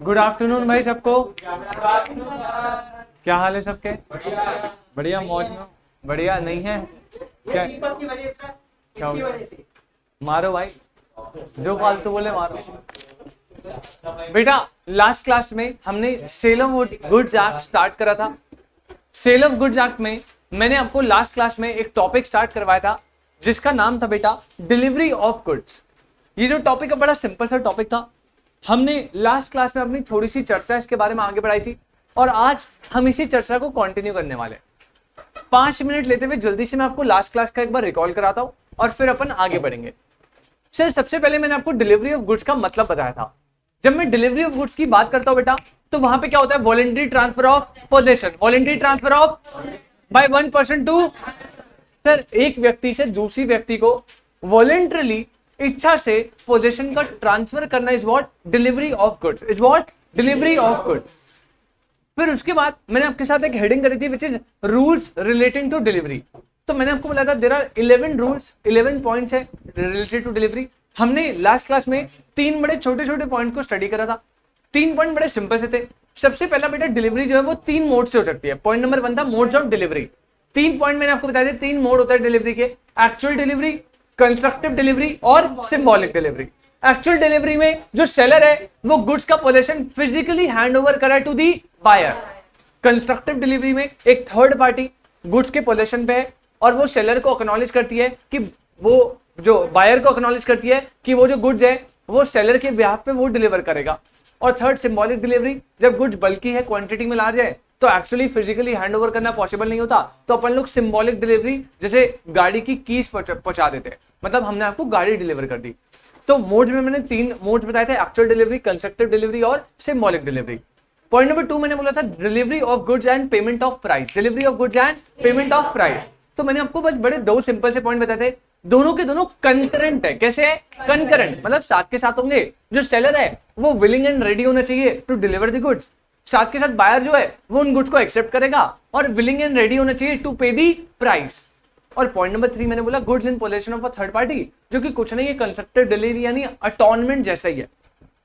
Good afternoon भाई सबको। क्या हाल है सबके? बढ़िया, मौज में? बढ़िया नहीं है क्या? क्या मारो भाई, जो फालतू बोले मारो। बेटा लास्ट क्लास में हमने sale of goods act start करा था। सेल ऑफ गुड्स एक्ट में मैंने आपको लास्ट क्लास में एक टॉपिक स्टार्ट करवाया था जिसका नाम था बेटा डिलीवरी ऑफ गुड्स। ये जो टॉपिक है बड़ा सिंपल सा टॉपिक था। हमने लास्ट क्लास में अपनी थोड़ी सी चर्चा इसके बारे में आगे बढ़ाई थी और आज हम इसी चर्चा को कंटिन्यू करने वाले हैं। 5 मिनट लेते हुए जल्दी से मैं आपको लास्ट क्लास का एक बार रिकॉल कराता हूं और फिर अपन आगे बढ़ेंगे। सर सबसे पहले मैंने आपको डिलीवरी ऑफ गुड्स का मतलब बताया था। जब मैं डिलीवरी ऑफ गुड्स की बात करता हूं बेटा तो वहां पे क्या होता है? Voluntary transfer of possession, voluntary transfer of by one person to. Sir एक व्यक्ति से दूसरी व्यक्ति को वॉलंटरली इच्छा से पोजेशन का ट्रांसफर करना is what? Delivery of goods. Is what? Delivery of goods. फिर उसके बाद मैंने आपके साथ एक हेडिंग करी थी which is rules relating to delivery. तो मैंने आपको बोला था देयर आर 11 रूल्स, 11 पॉइंट्स है रिलेटेड टू डिलीवरी। हमने लास्ट क्लास में 3 बड़े छोटे छोटे पॉइंट को स्टडी करा था। 3 पॉइंट बड़े सिंपल से थे। सबसे पहला बेटा डिलीवरी जो है वो 3 मोड से हो सकती है। पॉइंट नंबर 1 था मोड्स ऑफ डिलीवरी। 3 पॉइंट मैंने आपको बताया था। 3 मोड होता है डिलीवरी के, एक्चुअल डिलीवरी, कंस्ट्रक्टिव डिलीवरी और सिंबॉलिक डिलीवरी। एक्चुअल डिलीवरी में जो सेलर है वो गुड्स का पोजेशन फिजिकली हैंड ओवर करा to the buyer. Constructive delivery में एक थर्ड पार्टी गुड्स के पोजेशन पे है और वो सेलर को एक्नॉलेज करती है कि वो जो बायर को एक्नॉलेज करती है कि वो जो गुड्स है वो सेलर के बिहाफ पे वो डिलीवर करेगा। और थर्ड सिंबॉलिक डिलीवरी, जब गुड्स बल्कि है, क्वांटिटी में लार्ज है तो एक्चुअली फिजिकली हैंड ओवर करना पॉसिबल नहीं होता तो अपन लोग सिंबॉलिक डिलीवरी जैसे गाड़ी की कीज पहुंचा देते हैं, मतलब हमने आपको गाड़ी डिलीवर कर दी। तो मोड्स में मैंने 3 मोड्स बताए थे, एक्चुअल डिलीवरी, कंस्ट्रक्टिव डिलीवरी और सिंबॉलिक डिलीवरी। पॉइंट नंबर 2 मैंने बोला था delivery of goods and payment of price. Delivery of goods and payment of price. तो मैंने आपको बस बड़े 2 सिंपल से पॉइंट बताए थे, दोनों के दोनों कंकरेंट है। कैसे है? कंकरेंट, मतलब साथ के साथ होंगे। जो सेलर है वो विलिंग एंड रेडी होना चाहिए टू डिलीवर द गुड्स, साथ के साथ बायर जो है वो उन गुड्स को एक्सेप्ट करेगा और विलिंग एंड रेडी होना चाहिए टू पे दी प्राइस। और पॉइंट नंबर 3 मैंने बोला goods in possession of a third party, जो कि कुछ नहीं है, कंस्ट्रक्टिव डिलीवरी यानी अटॉर्नमेंट जैसा ही है।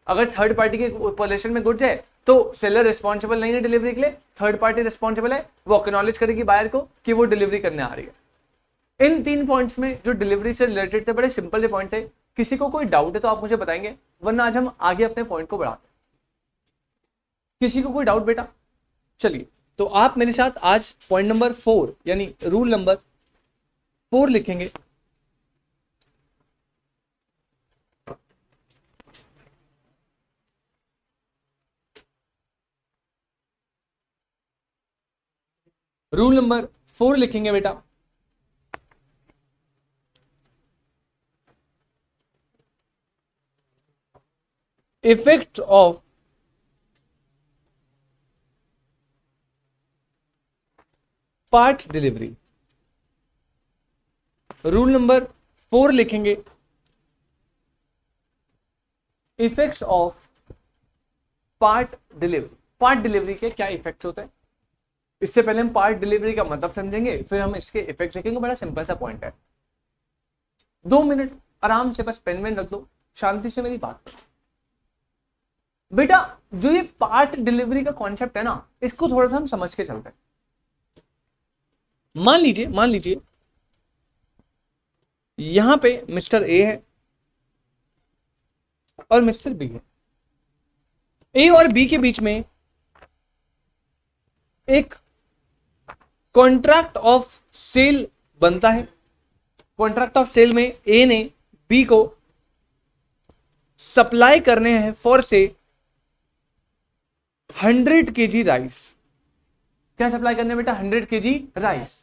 अगर थर्ड पार्टी के पोजेशन में गुड्स है तो सेलर रिस्पॉन्सिबल नहीं है डिलीवरी के लिए, थर्ड पार्टी रिस्पॉन्सिबल है, वो एक्नॉलेज करेगी बायर को कि वो डिलीवरी करने आ रही है। इन 3 पॉइंट्स में जो डिलीवरी से रिलेटेड थे बड़े सिंपल पॉइंट थे। किसी को कोई डाउट है तो आप मुझे बताएंगे, वरना आज हम आगे अपने पॉइंट को बढ़ाते हैं। किसी को कोई डाउट बेटा? चलिए तो आप मेरे साथ आज पॉइंट नंबर 4 यानी रूल नंबर 4 लिखेंगे। रूल नंबर 4 लिखेंगे बेटा। Effect of part delivery. Rule number 4 लिखेंगे effects of part delivery. Part delivery के क्या इफेक्ट्स होते हैं? इससे पहले हम पार्ट डिलीवरी का मतलब समझेंगे, फिर हम इसके इफेक्ट्स लिखेंगे। बड़ा सिंपल सा पॉइंट है। 2 मिनट आराम से बस पेन में रख दो, शांति से मेरी बात करो बेटा। जो ये पार्ट डिलीवरी का कॉन्सेप्ट है ना, इसको थोड़ा सा हम समझ के चलते हैं। मान लीजिए यहां पे मिस्टर ए है और मिस्टर बी है। ए और बी के बीच में एक कॉन्ट्रैक्ट ऑफ सेल बनता है। कॉन्ट्रैक्ट ऑफ सेल में ए ने बी को सप्लाई करने हैं फॉर से 100 kg राइस। क्या सप्लाई करने बेटा? 100 kg राइस।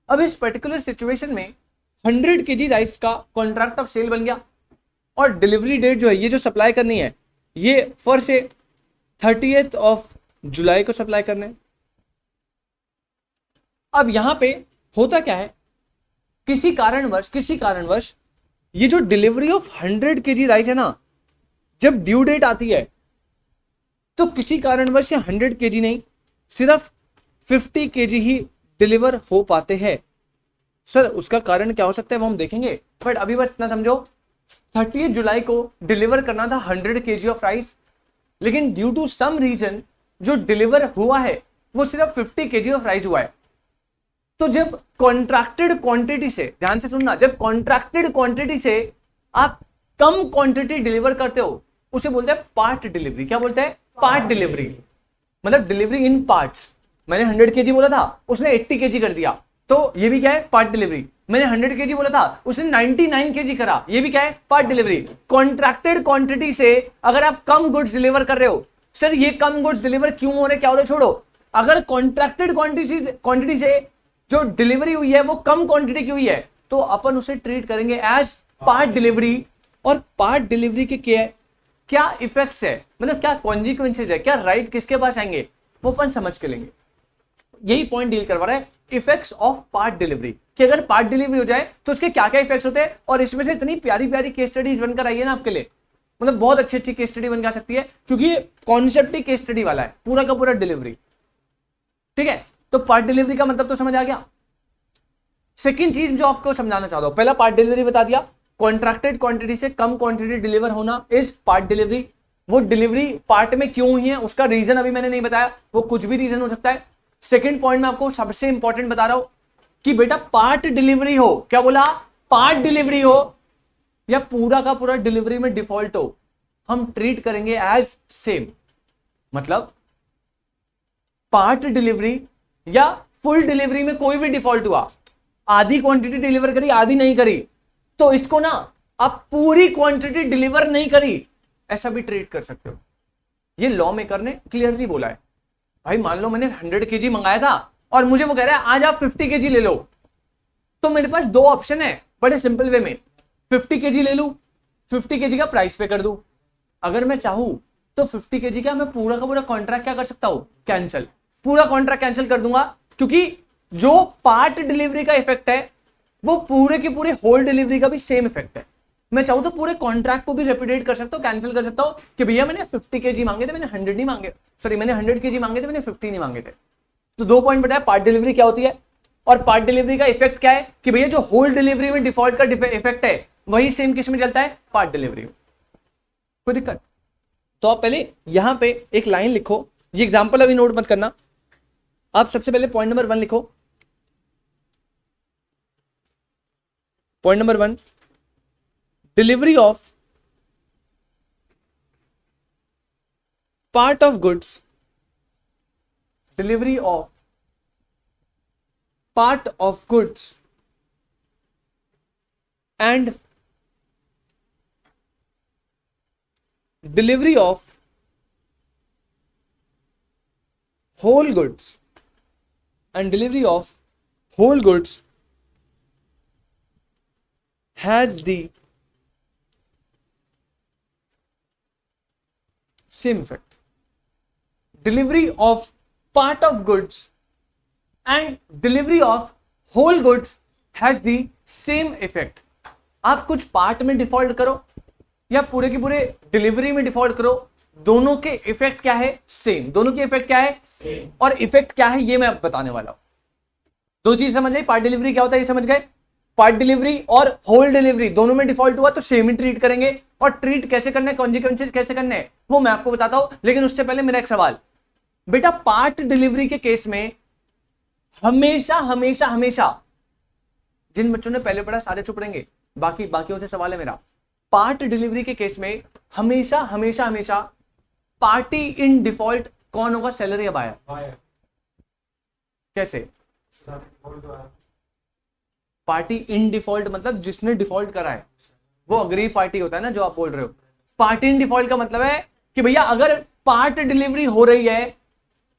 अब इस पर्टिकुलर सिचुएशन में 100 kg राइस का कॉन्ट्रैक्ट ऑफ सेल बन गया और डिलीवरी डेट जो है ये जो सप्लाई करनी है ये फॉर से 30th of जुलाई को सप्लाई करना है। अब यहां पे होता क्या है, किसी कारणवश ये जो डिलीवरी ऑफ 100 kg राइस है ना, जब ड्यू डेट आती है तो किसी कारणवश ये 100 kg नहीं, सिर्फ 50 kg ही डिलीवर हो पाते हैं। सर उसका कारण क्या हो सकता है वो हम देखेंगे, बट अभी बस इतना समझो, 30 जुलाई को डिलीवर करना था 100 kg ऑफ राइस, लेकिन ड्यू टू सम रीजन जो डिलीवर हुआ है वो सिर्फ 50 kg ऑफ राइस हुआ है। तो जब कॉन्ट्रैक्टेड क्वांटिटी से, ध्यान से सुनना, जब कॉन्ट्रैक्टेड क्वांटिटी से आप कम क्वांटिटी डिलीवर करते हो उसे बोलते हैं पार्ट डिलीवरी। क्या बोलते हैं? पार्ट डिलीवरी, मतलब डिलीवरी इन पार्ट्स। मैंने 100 kg बोला था, उसने 80 kg कर दिया, तो ये भी क्या है? Part delivery. मैंने 100 kg बोला था, उसने 99 kg करा, ये भी क्या है? Part delivery. कॉन्ट्रैक्टेड क्वांटिटी से अगर आप कम गुड्स डिलीवर कर रहे हो, सर ये कम गुड्स डिलीवर क्यों हो रहे, क्या हो रहे, छोड़ो। अगर कॉन्ट्रैक्टेड क्वांटिटी से जो डिलीवरी हुई है वो कम क्वांटिटी की हुई है, तो अपन उसे ट्रीट करेंगे एज पार्ट डिलीवरी। और पार्ट डिलीवरी के क्या इफेक्ट्स है, मतलब क्या कॉन्सिक्वेंसेज है, क्या राइट किसके पास आएंगे, वो अपन समझ के लेंगे। यही पॉइंट डील करवा रहा है, इफेक्ट्स ऑफ पार्ट डिलीवरी, कि अगर पार्ट डिलीवरी हो जाए तो उसके क्या क्या इफेक्ट्स होते हैं। और इसमें से इतनी प्यारी प्यारी केस स्टडीज बनकर आई है ना आपके लिए, मतलब बहुत अच्छी अच्छी केस स्टडी बन के आ सकती है, क्योंकि ये कॉन्सेप्ट ही केस स्टडी वाला है, पूरा का पूरा डिलीवरी। ठीक है, तो पार्ट डिलीवरी का मतलब तो समझ आ गया। सेकंड चीज जो आपको समझाना चाहता हूं, पहला पार्ट डिलीवरी बता दिया, कॉन्ट्रैक्टेड क्वांटिटी से कम क्वांटिटी डिलीवर होना इज पार्ट डिलीवरी। वो डिलीवरी पार्ट में क्यों हुई है उसका रीजन अभी मैंने नहीं बताया, वो कुछ भी रीजन हो सकता है। सेकंड पॉइंट में आपको सबसे इंपॉर्टेंट बता रहा हूं कि बेटा पार्ट डिलीवरी हो, क्या बोला? पार्ट डिलीवरी हो या पूरा का पूरा डिलीवरी में डिफॉल्ट हो, हम ट्रीट करेंगे एज सेम। मतलब पार्ट डिलीवरी या फुल डिलीवरी में कोई भी डिफॉल्ट हुआ, आधी क्वांटिटी डिलीवर करी आधी नहीं करी, तो इसको ना आप पूरी क्वांटिटी डिलीवर नहीं करी ऐसा भी ट्रीट कर सकते हो। ये लॉ मेकर ने क्लियरली बोला है। भाई मान लो मैंने 100 kg मंगाया था और मुझे वो कह रहा है आज आप 50 kg ले लो, तो मेरे पास दो ऑप्शन है बड़े सिंपल वे में, 50 kg ले लूं, 50 kg का प्राइस पे कर दूं। अगर मैं चाहूं तो 50 kg का मैं पूरा का पूरा कॉन्ट्रैक्ट क्या कर सकता हूं? कैंसिल, पूरा कॉन्ट्रैक्ट कैंसिल कर दूंगा, क्योंकि जो पार्ट डिलीवरी का इफेक्ट है वो पूरे के पूरे होल डिलीवरी का भी सेम इफेक्ट है। मैं चाहूं तो पूरे कॉन्ट्रैक्ट को भी रेपिडेट कर सकता हूं, कैंसिल कर सकता हूं कि भैया मैंने 50 kg मांगे थे, मैंने 100 नहीं मांगे, सॉरी मैंने 100 kg मांगे थे, मैंने 50 नहीं मांगे थे। तो दो पॉइंट बताया, पार्ट डिलीवरी क्या होती है और पार्ट डिलीवरी का इफेक्ट क्या है, कि भैया जो होल डिलीवरी में डिफॉल्ट का इफेक्ट है वही सेम किस में चलता है? पार्ट डिलीवरी में। कोई दिक्कत? तो आप पहले यहां पे एक लाइन लिखो, ये एग्जांपल अभी नोट मत करना, आप सबसे पहले पॉइंट नंबर 1 लिखो। Point number 1, delivery of part of goods, delivery of part of goods and delivery of whole goods and delivery of whole goods has the same effect. Delivery of part of goods and delivery of whole goods has the same effect. आप कुछ part में default करो या पूरे के पूरे delivery में default करो, दोनों के इफेक्ट क्या है? सेम। दोनों के इफेक्ट क्या है? सेम। और इफेक्ट क्या है ये मैं अब बताने वाला हूं। दो चीज समझ गए, पार्ट डिलीवरी क्या होता है ये समझ गए, पार्ट डिलीवरी और होल डिलीवरी दोनों में डिफॉल्ट हुआ तो सेम ही ट्रीट करेंगे, और ट्रीट कैसे करना है, कॉन्सिक्वेंसेस कैसे करने हैं वो मैं आपको बताता हूं। लेकिन उससे पहले मेरा एक सवाल, बेटा पार्ट डिलीवरी के केस में हमेशा हमेशा हमेशा, जिन बच्चों ने पहले पढ़ा सारे चुप रहेंगे, बाकियों से सवाल है मेरा, पार्ट डिलीवरी के केस में हमेशा हमेशा हमेशा पार्टी इन डिफॉल्ट कौन होगा? सेलर या बायर? कैसे? पार्टी इन डिफॉल्ट मतलब जिसने डिफॉल्ट करा है वो अग्री पार्टी होता है ना, जो आप बोल रहे हो। पार्टी इन डिफॉल्ट का मतलब है कि भैया अगर पार्ट डिलीवरी हो रही है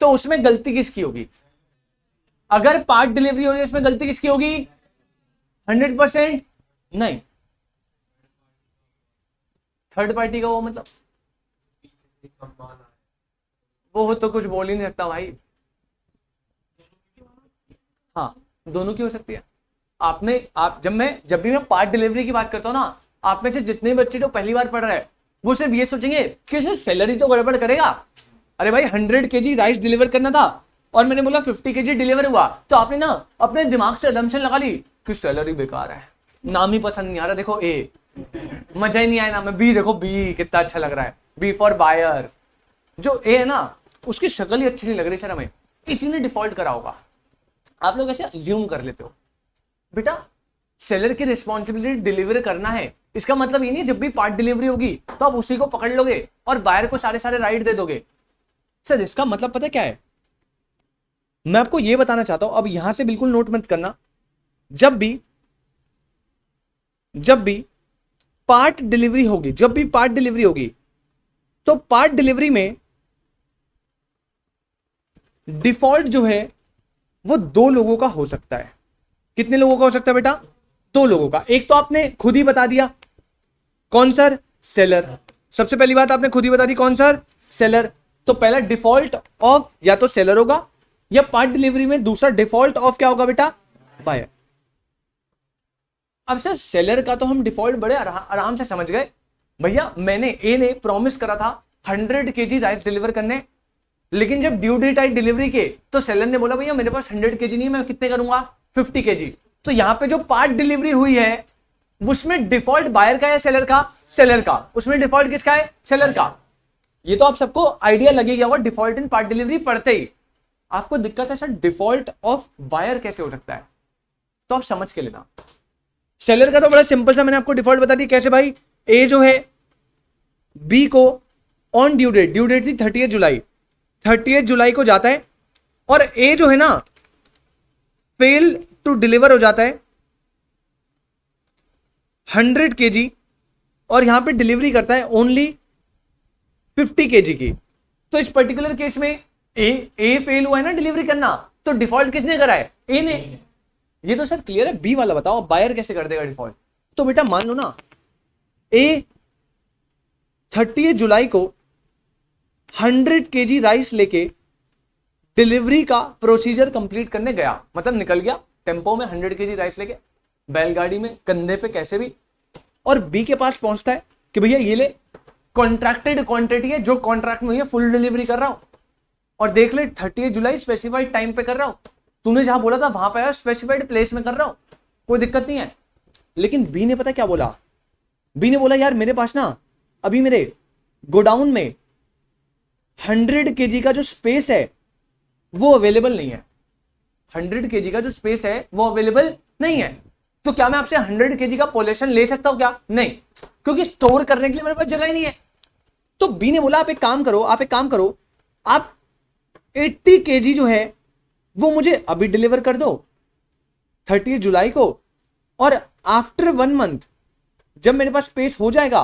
तो उसमें गलती किसकी होगी? अगर पार्ट डिलीवरी हो रही है इसमें गलती किसकी होगी? 100% नहीं, थर्ड पार्टी का। वो मतलब वो तो कुछ बोल ही नहीं सकता भाई। हाँ, दोनों की हो सकती है। जब भी मैं पार्ट डिलीवरी की बात करता हूं ना, आप में से जितने बच्चे जो पहली बार पढ़ रहे हैं वो सिर्फ ये सोचेंगे कि इसमें सैलरी तो गड़बड़ करेगा। अरे भाई 100 kg राइस डिलीवर करना था और मैंने बोला 50 kg डिलीवर हुआ, तो आपने ना अपने दिमाग से असम्पशन लगा ली कि सैलरी बेकार है। नाम ही पसंद नहीं आ रहा, देखो ए, मजा ही नहीं आया नाम में। बी देखो, बी कितना अच्छा लग रहा है, बी फॉर बायर। जो ए है ना उसकी शक्ल ही अच्छी नहीं लग रही सर हमें, इसी ने डिफॉल्ट करा होगा। आप लोग ऐसे अज्यूम कर लेते हो। बेटा सेलर की रिस्पॉन्सिबिलिटी डिलीवर करना है, इसका मतलब ये नहीं जब भी पार्ट डिलीवरी होगी तो आप उसी को पकड़ लोगे और बायर को सारे सारे राइट दे दोगे। सर इसका मतलब पता क्या है, मैं आपको ये बताना चाहता हूं, अब यहां से बिल्कुल नोट मत करना, जब भी पार्ट डिलीवरी होगी, जब भी पार्ट डिलीवरी होगी तो पार्ट डिलीवरी में डिफॉल्ट जो है वो 2 लोगों का हो सकता है। कितने लोगों का हो सकता है बेटा? 2 लोगों का। एक तो आपने खुद ही बता दिया, कौन सर? सेलर। सबसे पहली बात आपने खुद ही बता दी, कौन सर? सेलर। तो पहला डिफॉल्ट ऑफ या तो सेलर होगा या पार्ट डिलीवरी में दूसरा डिफॉल्ट ऑफ क्या होगा बेटा? बायर। अब सर सेलर का तो हम डिफॉल्ट बड़े आराम से समझ गए भैया, ए ने प्रॉमिस करा था 100 केजी राइस डिलीवर करने, लेकिन जब ड्यू डेट आई डिलीवरी के तो सेलर ने बोला भैया मेरे पास 100 केजी नहीं है, मैं कितने करूंगा? 50 केजी। तो यहां पे जो पार्ट डिलीवरी हुई है उसमें डिफॉल्ट बायर का या सेलर का? सेलर का। उसमें डिफॉल्ट किसका है? सेलर का। ये तो आप सबको आइडिया लगे गया होगा डिफॉल्ट इन पार्ट डिलीवरी पढ़ते ही। आपको दिक्कत है सर डिफॉल्ट ऑफ बायर कैसे हो सकता है, तो आप समझ के लेना। सेलर का तो बड़ा सिंपल सा मैंने आपको डिफॉल्ट बता दी। कैसे भाई? ए जो है बी को ऑन ड्यू डेट थी 30 जुलाई, 30 जुलाई को जाता है और ए जो है ना फेल टू डिलीवर हो जाता है 100 केजी और यहां पे डिलीवरी करता है ओनली 50 केजी की। तो इस पर्टिकुलर केस में ए फेल हुआ है ना डिलीवरी करना, तो डिफॉल्ट किसने करा है? ए ने। ये तो सर क्लियर है। बी वाला बताओ बायर कैसे कर देगा डिफॉल्ट? तो बेटा मान लो ना ए 30 जुलाई को 100 केजी राइस लेके डिलीवरी का प्रोसीजर कंप्लीट करने गया, मतलब निकल गया टेम्पो में 100 केजी राइस लेके, बैलगाड़ी में, कंधे पे, कैसे भी, और बी के पास पहुंचता है कि भैया ये ले कॉन्ट्रैक्टेड क्वांटिटी है, जो कॉन्ट्रैक्ट में हुई है फुल डिलीवरी कर रहा हूं, और देख ले 30 जुलाई स्पेसिफाइड टाइम पे कर रहा हूं, तूने जहां बोला था वहां पे स्पेसिफाइड प्लेस में कर रहा हूं, कोई दिक्कत नहीं है। लेकिन बी ने पता क्या बोला? बी ने बोला यार मेरे पास ना अभी मेरे गोडाउन में 100 केजी का जो स्पेस है वो अवेलेबल नहीं है। 100 केजी का जो स्पेस है वो अवेलेबल नहीं है, तो क्या मैं आपसे 100 केजी का पोलेशन ले सकता हूं क्या? नहीं, क्योंकि स्टोर करने के लिए मेरे पास जगह ही नहीं है। तो बी ने बोला आप एक काम करो, आप 80 केजी जो है वो मुझे अभी डिलीवर कर दो 30 जुलाई को, और आफ्टर 1 मंथ जब मेरे पास स्पेस हो जाएगा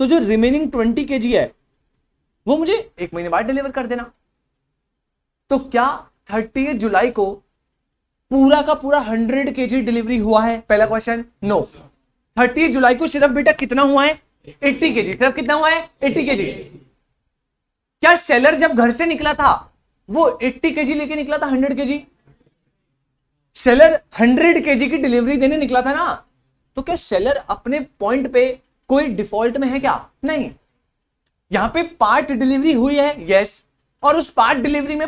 तो जो रिमेनिंग 20 केजी है वो मुझे 1 महीने बाद डिलीवर कर देना। तो क्या 30 जुलाई को पूरा का पूरा 100 केजी डिलीवरी हुआ है? पहला क्वेश्चन, नो। 30 जुलाई को सिर्फ बेटा कितना हुआ है? 80 केजी। सिर्फ कितना हुआ है? 80 केजी। क्या सेलर जब घर से निकला था वो 80 केजी लेके निकला था? 100 केजी। सेलर 100 केजी की डिलीवरी देने निकला था ना, तो क्या सेलर अपने पॉइंट पे कोई डिफॉल्ट में है क्या? नहीं। यहां पे पार्ट डिलीवरी हुई है, यस, और उस पार्ट डिलीवरी में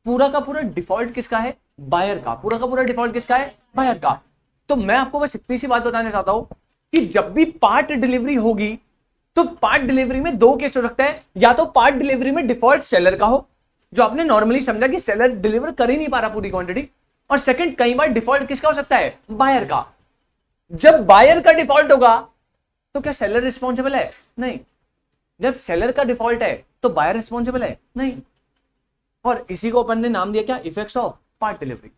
पूरा का पूरा डिफॉल्ट किसका है? बायर का। पूरा का पूरा डिफॉल्ट किसका है? बायर का। तो मैं आपको बस इतनी सी बात बताना चाहता हूं कि जब भी पार्ट डिलीवरी होगी तो पार्ट डिलीवरी में 2 केस हो सकते हैं, या तो पार्ट डिलीवरी में डिफॉल्ट सेलर का हो, जो आपने नॉर्मली समझा कि सेलर डिलीवर कर ही नहीं पा रहा पूरी क्वांटिटी, और सेकंड कई बार डिफॉल्ट किसका हो सकता है? बायर का। जब बायर का डिफॉल्ट होगा तो क्या सेलर रिस्पॉन्सिबल है? नहीं। जब सेलर का डिफॉल्ट है तो बायर रिस्पॉन्सिबल है? नहीं। और इसी को अपन ने नाम दिया क्या? Effects of part delivery.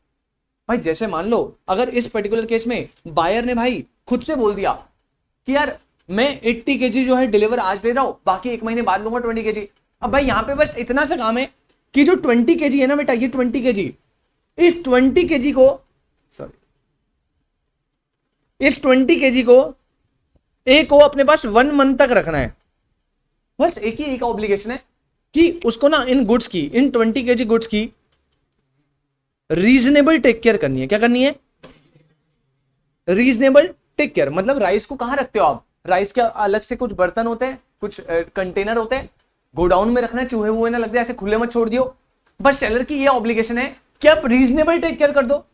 भाई जैसे मान लो अगर इस पर्टिकुलर केस में बायर ने भाई खुद से बोल दिया कि यार मैं 80 केजी जो है डिलीवर आज ले रहा हूं, बाकी 1 महीने बाद लूंगा 20 केजी। अब भाई यहां पे बस इतना सा काम है कि जो 20 केजी है ना बेटा, ये 20 केजी, इस 20 केजी को, सॉरी, इस 20 केजी को ए को अपने पास 1 मंथ तक रखना है। बस एक ही ऑब्लिगेशन है कि उसको ना इन गुड्स की, इन 20 केजी गुड्स की रीजनेबल टेक केयर करनी है। क्या करनी है? Reasonable take care. मतलब राइस को कहां रखते हो आप? राइस के अलग से कुछ बर्तन होते हैं, कुछ कंटेनर होते हैं, गोडाउन में रखना है, चूहे वूहे ना लग जाए, ऐसे खुले मत छोड़ दियो। बस सेलर की ये ऑब्लिगेशन है कि आप रीजनेबल टेक केयर कर दो।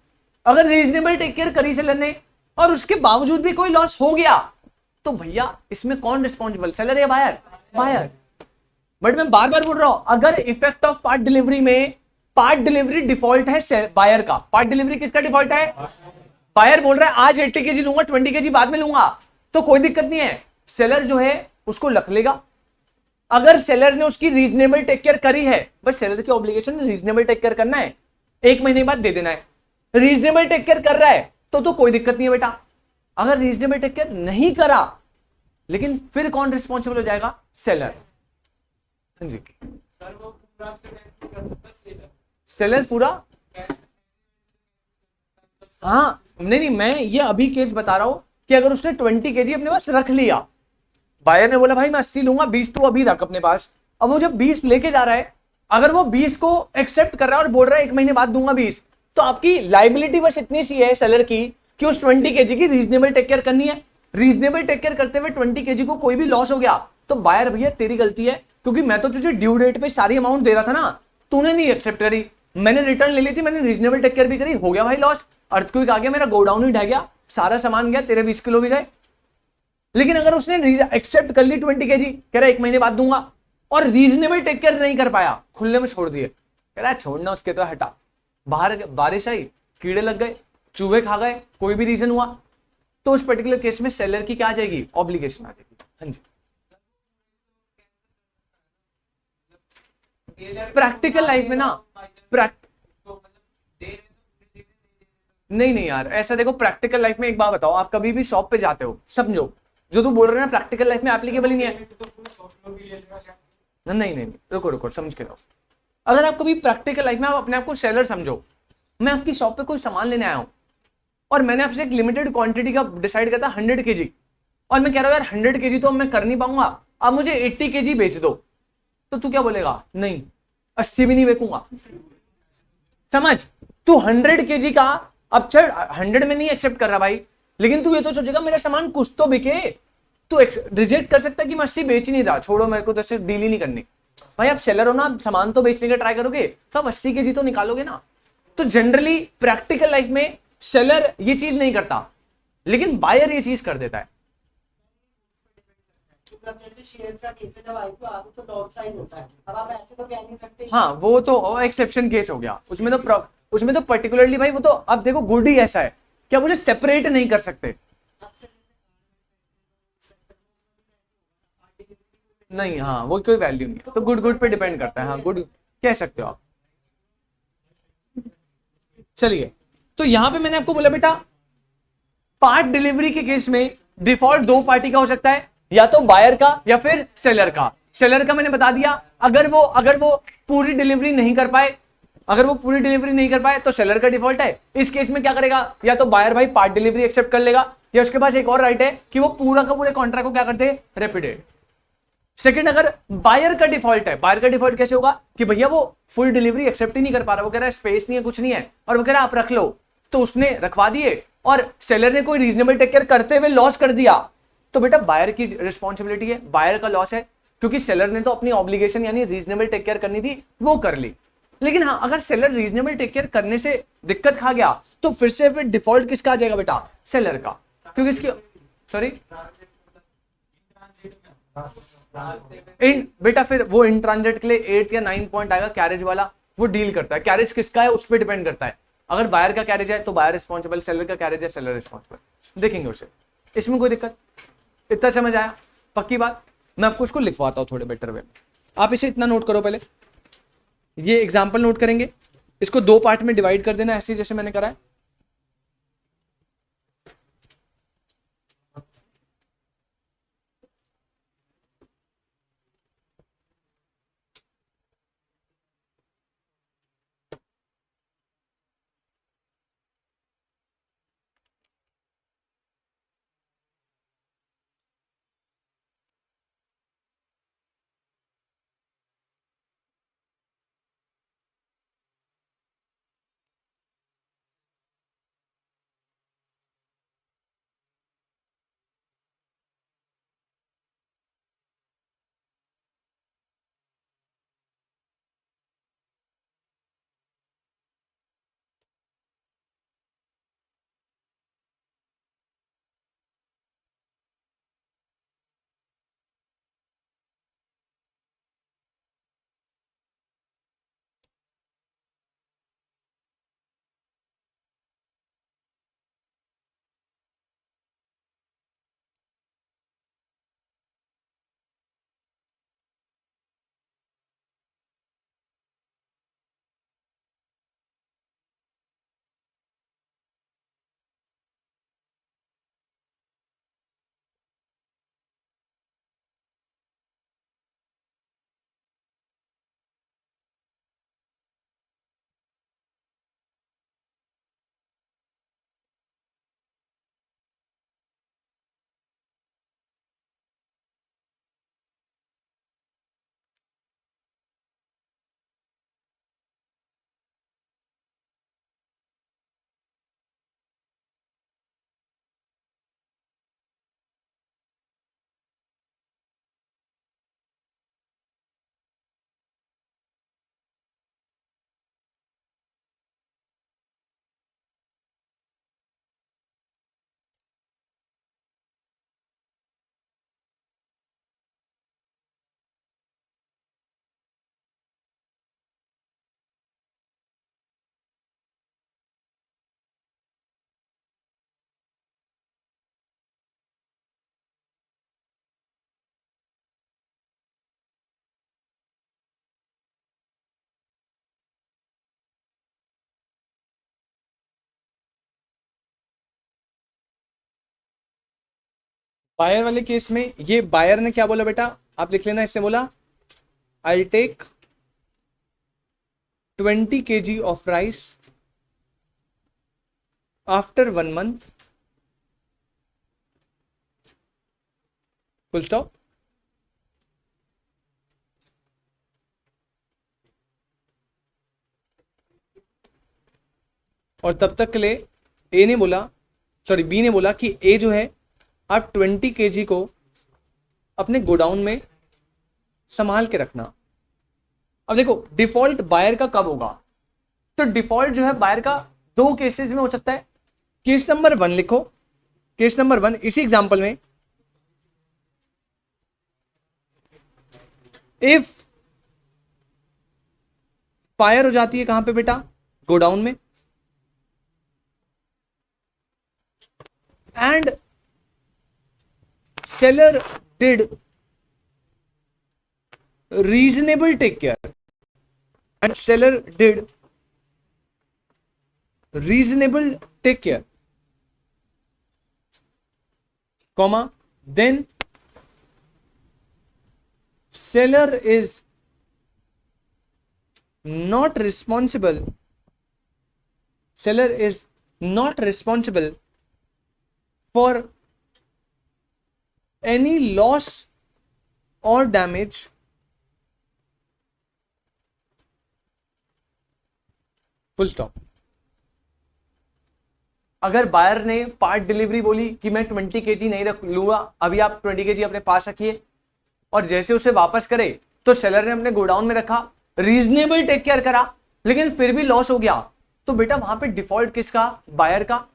अगर रीजनेबल टेक केयर करी सेलर ने और उसके बावजूद भी कोई लॉस हो गया, तो भैया इसमें कौन रिस्पॉन्सिबल, सेलर या बायर? बायर। बट मैं बार बार बोल रहा हूं, अगर इफेक्ट ऑफ पार्ट डिलीवरी में पार्ट डिलीवरी डिफॉल्ट है बायर का, पार्ट डिलीवरी किसका डिफॉल्ट है? बायर बोल रहा है आज 80 केजी लूंगा, 20 केजी बाद में लूंगा, तो कोई दिक्कत नहीं है, सेलर जो है उसको रख लेगा। अगर सेलर ने उसकी रीजनेबल टेक केयर करी है, बस सेलर की ऑब्लिगेशन रीजनेबल टेक केयर करना है, 1 महीने बाद दे देना है। रीजनेबल टेक केयर कर रहा है तो कोई दिक्कत नहीं है बेटा। अगर रीजनेबल टेक केयर नहीं करा, लेकिन फिर कौन रिस्पॉन्सिबल हो जाएगा? सेलर। हाँ जी, सेलर पूरा। हाँ नहीं नहीं, मैं ये अभी केस बता रहा हूं कि अगर उसने 20 केजी अपने पास रख लिया, बायर ने बोला भाई मैं 80 लूंगा, 20 तो अभी रख अपने पास, अब वो जब 20 लेके जा रहा है, अगर वो 20 को एक्सेप्ट कर रहा है और बोल रहा है 1 महीने बाद दूंगा 20, तो आपकी लाइबिलिटी बस इतनी सी है सेलर की कि उस 20 केजी की रीजनेबल टेक केयर करनी है। रीजनेबल टेक केयर करते हुए 20 केजी को कोई भी लॉस हो गया, तो बायर भैया तेरी गलती है, क्योंकि मैं तो तुझे ड्यू डेट पे सारी अमाउंट दे रहा था ना, तूने नहीं एक्सेप्ट करी, मैंने रिटर्न ले ली थी, मैंने रीजनेबल टेक केयर भी करी, हो गया भाई लॉस, अर्थक्वेक आ गया, मेरा गोडाउन ही ढह गया, सारा सामान गया, तेरे 20 किलो भी गए। लेकिन अगर उसने एक्सेप्ट कर ली 20 केजी, कह रहा है 1 महीने बाद दूंगा, और रीजनेबल टेक केयर नहीं कर पाया, खुले में छोड़ दिए, कह रहा है छोड़ना उसके तो हटा, बाहर बारिश आई, कीड़े लग गए, चूहे खा गए, कोई भी रीजन हुआ, तो उस पर्टिकुलर केस में सेलर की क्या आ जाएगी? ऑब्लिगेशन आ जाएगी। हाँ जी, प्रैक्टिकल लाइफ में ना, नहीं नहीं यार, ऐसा देखो, प्रैक्टिकल लाइफ में एक बात बताओ, आप कभी भी शॉप पे जाते हो, समझो जो तू बोल रहे हैं ना प्रैक्टिकल लाइफ में एप्लीकेबल ही नहीं है। नहीं नहीं, रुको रुको, समझ के रहो। अगर आप कभी प्रैक्टिकल लाइफ में आप अपने आप को सेलर समझो, मैं आपकी शॉप पे कोई सामान लेने आया हूं, और मैंने आपसे एक लिमिटेड क्वांटिटी का डिसाइड किया था 100 केजी, और मैं कह रहा हूं यार 100 केजी तो मैं कर नहीं पाऊंगा, आप मुझे 80 केजी बेच दो, तो तू क्या बोलेगा? नहीं, 80 भी नहीं बेचूंगा। समझ, तू 100 केजी का, अब चल 100 में नहीं एक्सेप्ट कर रहा भाई, लेकिन तू ये तो सोचेगा मेरा सामान कुछ तो बिके, तू रिजेक्ट कर सकता है कि मैं 80 बेच ही नहीं रहा, छोड़ो मेरे को तो इससे डील ही नहीं करनी। भाई आप सेलर हो ना, आप सामान तो बेचने का ट्राई करोगे, तो आप 80 केजी तो निकालोगे ना। तो जनरली प्रैक्टिकल लाइफ में सेलर ये चीज नहीं करता, लेकिन बायर ये चीज कर देता है। जैसे शेयर का केस है, जब आईपीओ आगे तो लॉट साइज होता है, अब आप ऐसे तो कह नहीं सकते। हाँ वो तो एक्सेप्शन केस हो गया, उसमें तो पर्टिकुलरली भाई वो तो, अब देखो गुड ही ऐसा है कि आप मुझे सेपरेट नहीं कर सकते। नहीं, हाँ वो कोई वैल्यू नहीं है, तो गुड गुड पे डिपेंड करता है, हाँ गुड कह सकते हो आप। चलिए, तो यहां पे मैंने आपको बोला बेटा, पार्ट डिलीवरी के केस में डिफॉल्ट दो पार्टी का हो सकता है, या तो बायर का या फिर सेलर का। सेलर का मैंने बता दिया, अगर वो पूरी डिलीवरी नहीं कर पाए, अगर वो पूरी डिलीवरी नहीं कर पाए तो सेलर का डिफॉल्ट है। इस केस में क्या करेगा, या तो बायर भाई पार्ट डिलीवरी एक्सेप्ट कर लेगा, या उसके पास एक और राइट है कि वो पूरा का पूरे कॉन्ट्रैक्ट को क्या करते हैं? रेपिडेट। सेकंड, अगर बायर का डिफॉल्ट है, बायर का डिफॉल्ट कैसे होगा कि भैया वो फुल डिलीवरी एक्सेप्ट ही नहीं कर पा रहा, वो कह रहा है स्पेस नहीं है, कुछ नहीं है, और वो कह रहा है आप रख लो, तो उसने रखवा दिए और सेलर ने कोई रीजनेबल टेक केयर करते हुए लॉस कर दिया, तो बेटा बायर की रिस्पॉन्सिबिलिटी है, बायर का लॉस है, क्योंकि सेलर ने तो अपनी ऑब्लिगेशन यानी रीजनेबल टेक केयर करनी थी वो कर ली। लेकिन हाँ, अगर सेलर रीजनेबल टेक केयर करने से दिक्कत खा गया, तो फिर डिफॉल्ट किसका आ जाएगा बेटा? सेलर का, क्योंकि इसकी, सॉरी, इन बेटा फिर वो इन ट्रांजिट के लिए 8 या 9 पॉइंट आएगा, कैरेज वाला, वो डील करता है, कैरेज किसका है उस पर डिपेंड करता है। अगर बायर का कैरेज है तो बायर रिस्पॉन्सिबल, सेलर का कैरेज है सेलर रिस्पॉन्सिबल, देखेंगे उसे, इसमें कोई दिक्कत। इतना समझ आया? पक्की बात। मैं आपको इसको लिखवाता हूं थोड़े बेटर वे, आप इसे इतना नोट करो पहले, ये एग्जाम्पल नोट करेंगे, इसको 2 पार्ट में डिवाइड कर देना ऐसे जैसे मैंने करा है। बायर वाले केस में ये बायर ने क्या बोला बेटा, आप लिख लेना, इसने बोला I take 20 kg of rice after 1 month, full stop. और तब तक के लिए ए ने बोला, सॉरी बी ने बोला कि ए जो है आप 20 kg को अपने गोडाउन में संभाल के रखना। अब देखो डिफॉल्ट बायर का कब होगा, तो डिफॉल्ट जो है बायर का दो केसेस में हो सकता है। केस नंबर 1 लिखो, केस नंबर 1 इसी एग्जांपल में, इफ फायर हो जाती है कहां पे बेटा, गोडाउन में, and seller did reasonable take care, and seller did reasonable take care, comma, then seller is not responsible, seller is not responsible for any loss or damage full stop. अगर buyer ने part delivery बोली कि मैं 20 kg नहीं रख लूंगा, अभी आप 20 kg अपने पास रखिए, और जैसे उसे वापस करे तो सेलर ने अपने गोडाउन में रखा, रीजनेबल टेक केयर करा, लेकिन फिर भी लॉस हो गया, तो बेटा वहां पे डिफॉल्ट किसका, बायर का,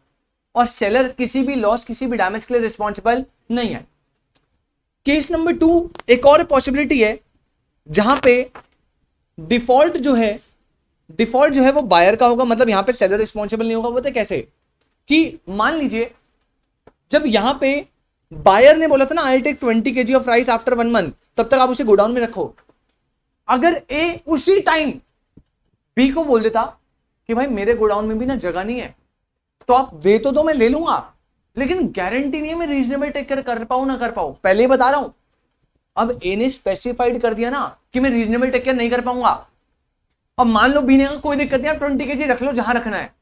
और सेलर किसी भी लॉस किसी भी डैमेज के लिए रिस्पॉन्सिबल नहीं है। केस नंबर 2 एक और पॉसिबिलिटी है जहां पे डिफॉल्ट जो है वो बायर का होगा, मतलब यहां पे सेलर रिस्पॉन्सिबल नहीं होगा। वो तो कैसे कि मान लीजिए जब यहां पे बायर ने बोला था ना I take 20 kg of rice after 1 month, तब तक आप उसे गोडाउन में रखो। अगर ए उसी टाइम बी को बोल देता कि भाई मेरे गोडाउन में भी ना जगह नहीं है, तो आप दे तो दो, मैं ले लूंगा, लेकिन गारंटी नहीं है मैं रीजनेबल टेक केयर कर पाऊं ना कर पाऊं, पहले ही बता रहा हूं। अब ए ने स्पेसिफाइड कर दिया ना कि मैं रीजनेबल टेक केयर नहीं कर पाऊंगा। अब मान लो बी ने कहा कोई दिक्कत नहीं, आप 20 kg रख लो जहां रखना है,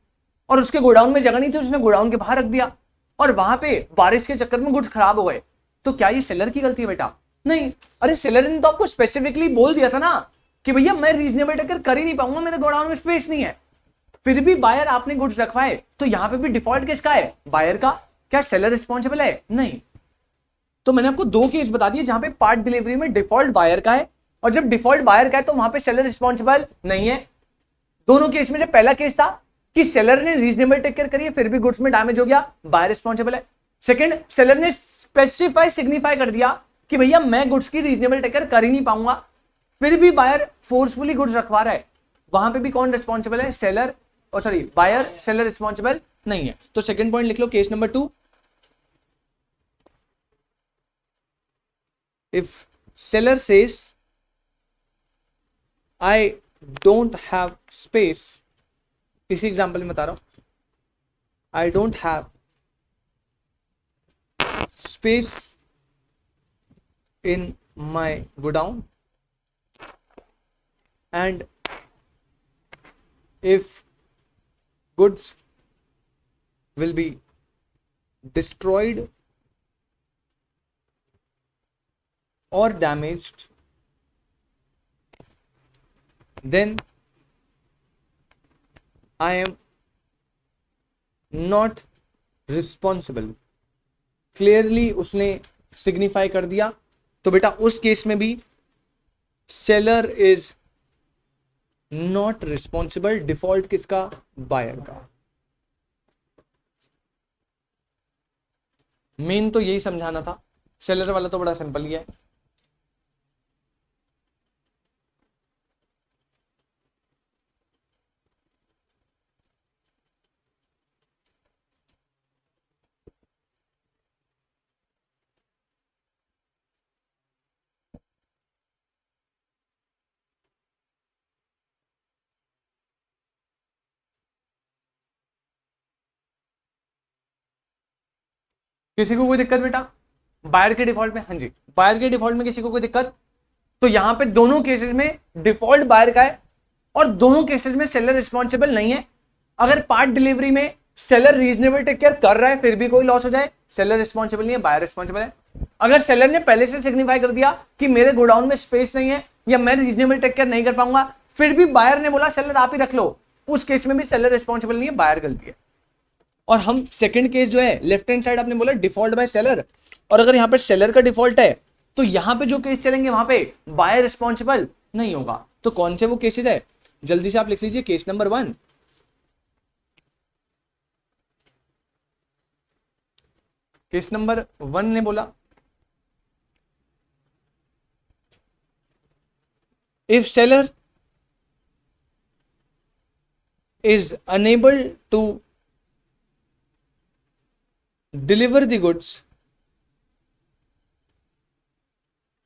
और उसके गोडाउन में जगह नहीं थी, उसने गोडाउन के बाहर रख दिया, और वहां पे बारिश के चक्कर में गुड्स खराब हो गए, तो क्या ये सेलर की गलती है बेटा? नहीं। अरे सेलर ने तो आपको स्पेसिफिकली बोल दिया था ना कि भैया मैं रीजनेबल टेक केयर कर ही नहीं पाऊंगा, मेरे गोडाउन में स्पेस नहीं है, फिर भी बायर आपने गुड्स रखवाए, तो यहां पे भी डिफॉल्ट किसका है, बायर का। क्या सेलर रिस्पॉन्सिबल है? नहीं। तो मैंने आपको दो केस बता दिए जहां पे पार्ट डिलीवरी में डिफॉल्ट बायर का है, और जब डिफॉल्ट बायर का है तो वहां पे सेलर रिस्पॉन्सिबल नहीं है। दोनों केस में जो पहला केस था कि सेलर ने रीजनेबल टेक केयर करी, फिर भी गुड्स में डैमेज हो गया, बायर रिस्पॉन्सिबल है। सेकंड, सेलर ने स्पेसिफाई सिग्निफाई कर दिया कि भैया मैं गुड्स की रीजनेबल टेक केयर कर ही नहीं पाऊंगा, फिर भी बायर फोर्सफुली गुड्स रखवा रहा है, वहां पे भी कौन रिस्पॉन्सिबल है? सेलर, और सॉरी बायर, सेलर रिस्पॉन्सिबल नहीं है। तो सेकंड पॉइंट लिख लो, case number 2, if seller says I don't have space, इसी एग्जांपल में बता रहा हूं, I don't have space in my godown, and if goods will be destroyed or damaged, then I am not responsible। Clearly उसने signify कर दिया, तो बेटा उस केस में भी seller is not responsible. Default किसका? बायर का। मेन तो यही समझाना था, सेलर वाला तो बड़ा सिंपल ही है। किसी को कोई दिक्कत बेटा? बायर के डिफॉल्ट में, हाँ जी, बायर के डिफॉल्ट में किसी को कोई दिक्कत? तो यहां पे दोनों केसेस में डिफॉल्ट बायर का है और दोनों केसेस में सेलर रिस्पॉन्सिबल नहीं है। अगर पार्ट डिलीवरी में सेलर रीजनेबल टेक केयर कर रहा है फिर भी कोई लॉस हो जाए, सेलर रिस्पॉन्सिबल नहीं है, बायर रिस्पॉन्सिबल है। अगर सेलर ने पहले से सिग्निफाई कर दिया कि मेरे गोडाउन में स्पेस नहीं है या मैं रीजनेबल टेक केयर नहीं कर पाऊंगा, फिर भी बायर ने बोला सेलर आप ही रख लो, उस केस में भी सेलर रिस्पॉन्सिबल नहीं है, बायर गलती है। और हम सेकंड केस जो है लेफ्ट हैंड साइड आपने बोला डिफॉल्ट बाय सेलर, और अगर यहां पे सेलर का डिफॉल्ट है तो यहां पे जो केस चलेंगे वहां पे बायर रिस्पॉन्सिबल नहीं होगा। तो कौन से वो केसेस है, जल्दी से आप लिख लीजिए। केस नंबर 1, केस नंबर 1 ने बोला if seller is unable to deliver the goods,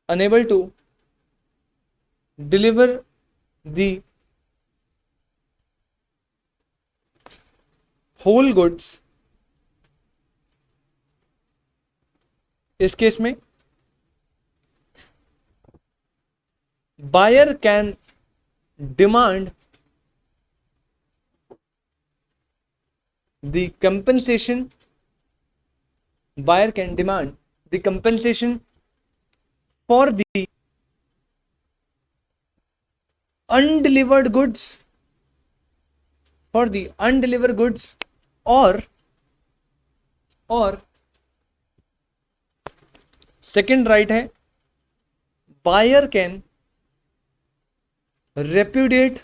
unable to deliver the whole goods, इस केस में buyer can demand the compensation, buyer can demand the compensation for the undelivered goods, for the undelivered goods, or second right है buyer can repudiate,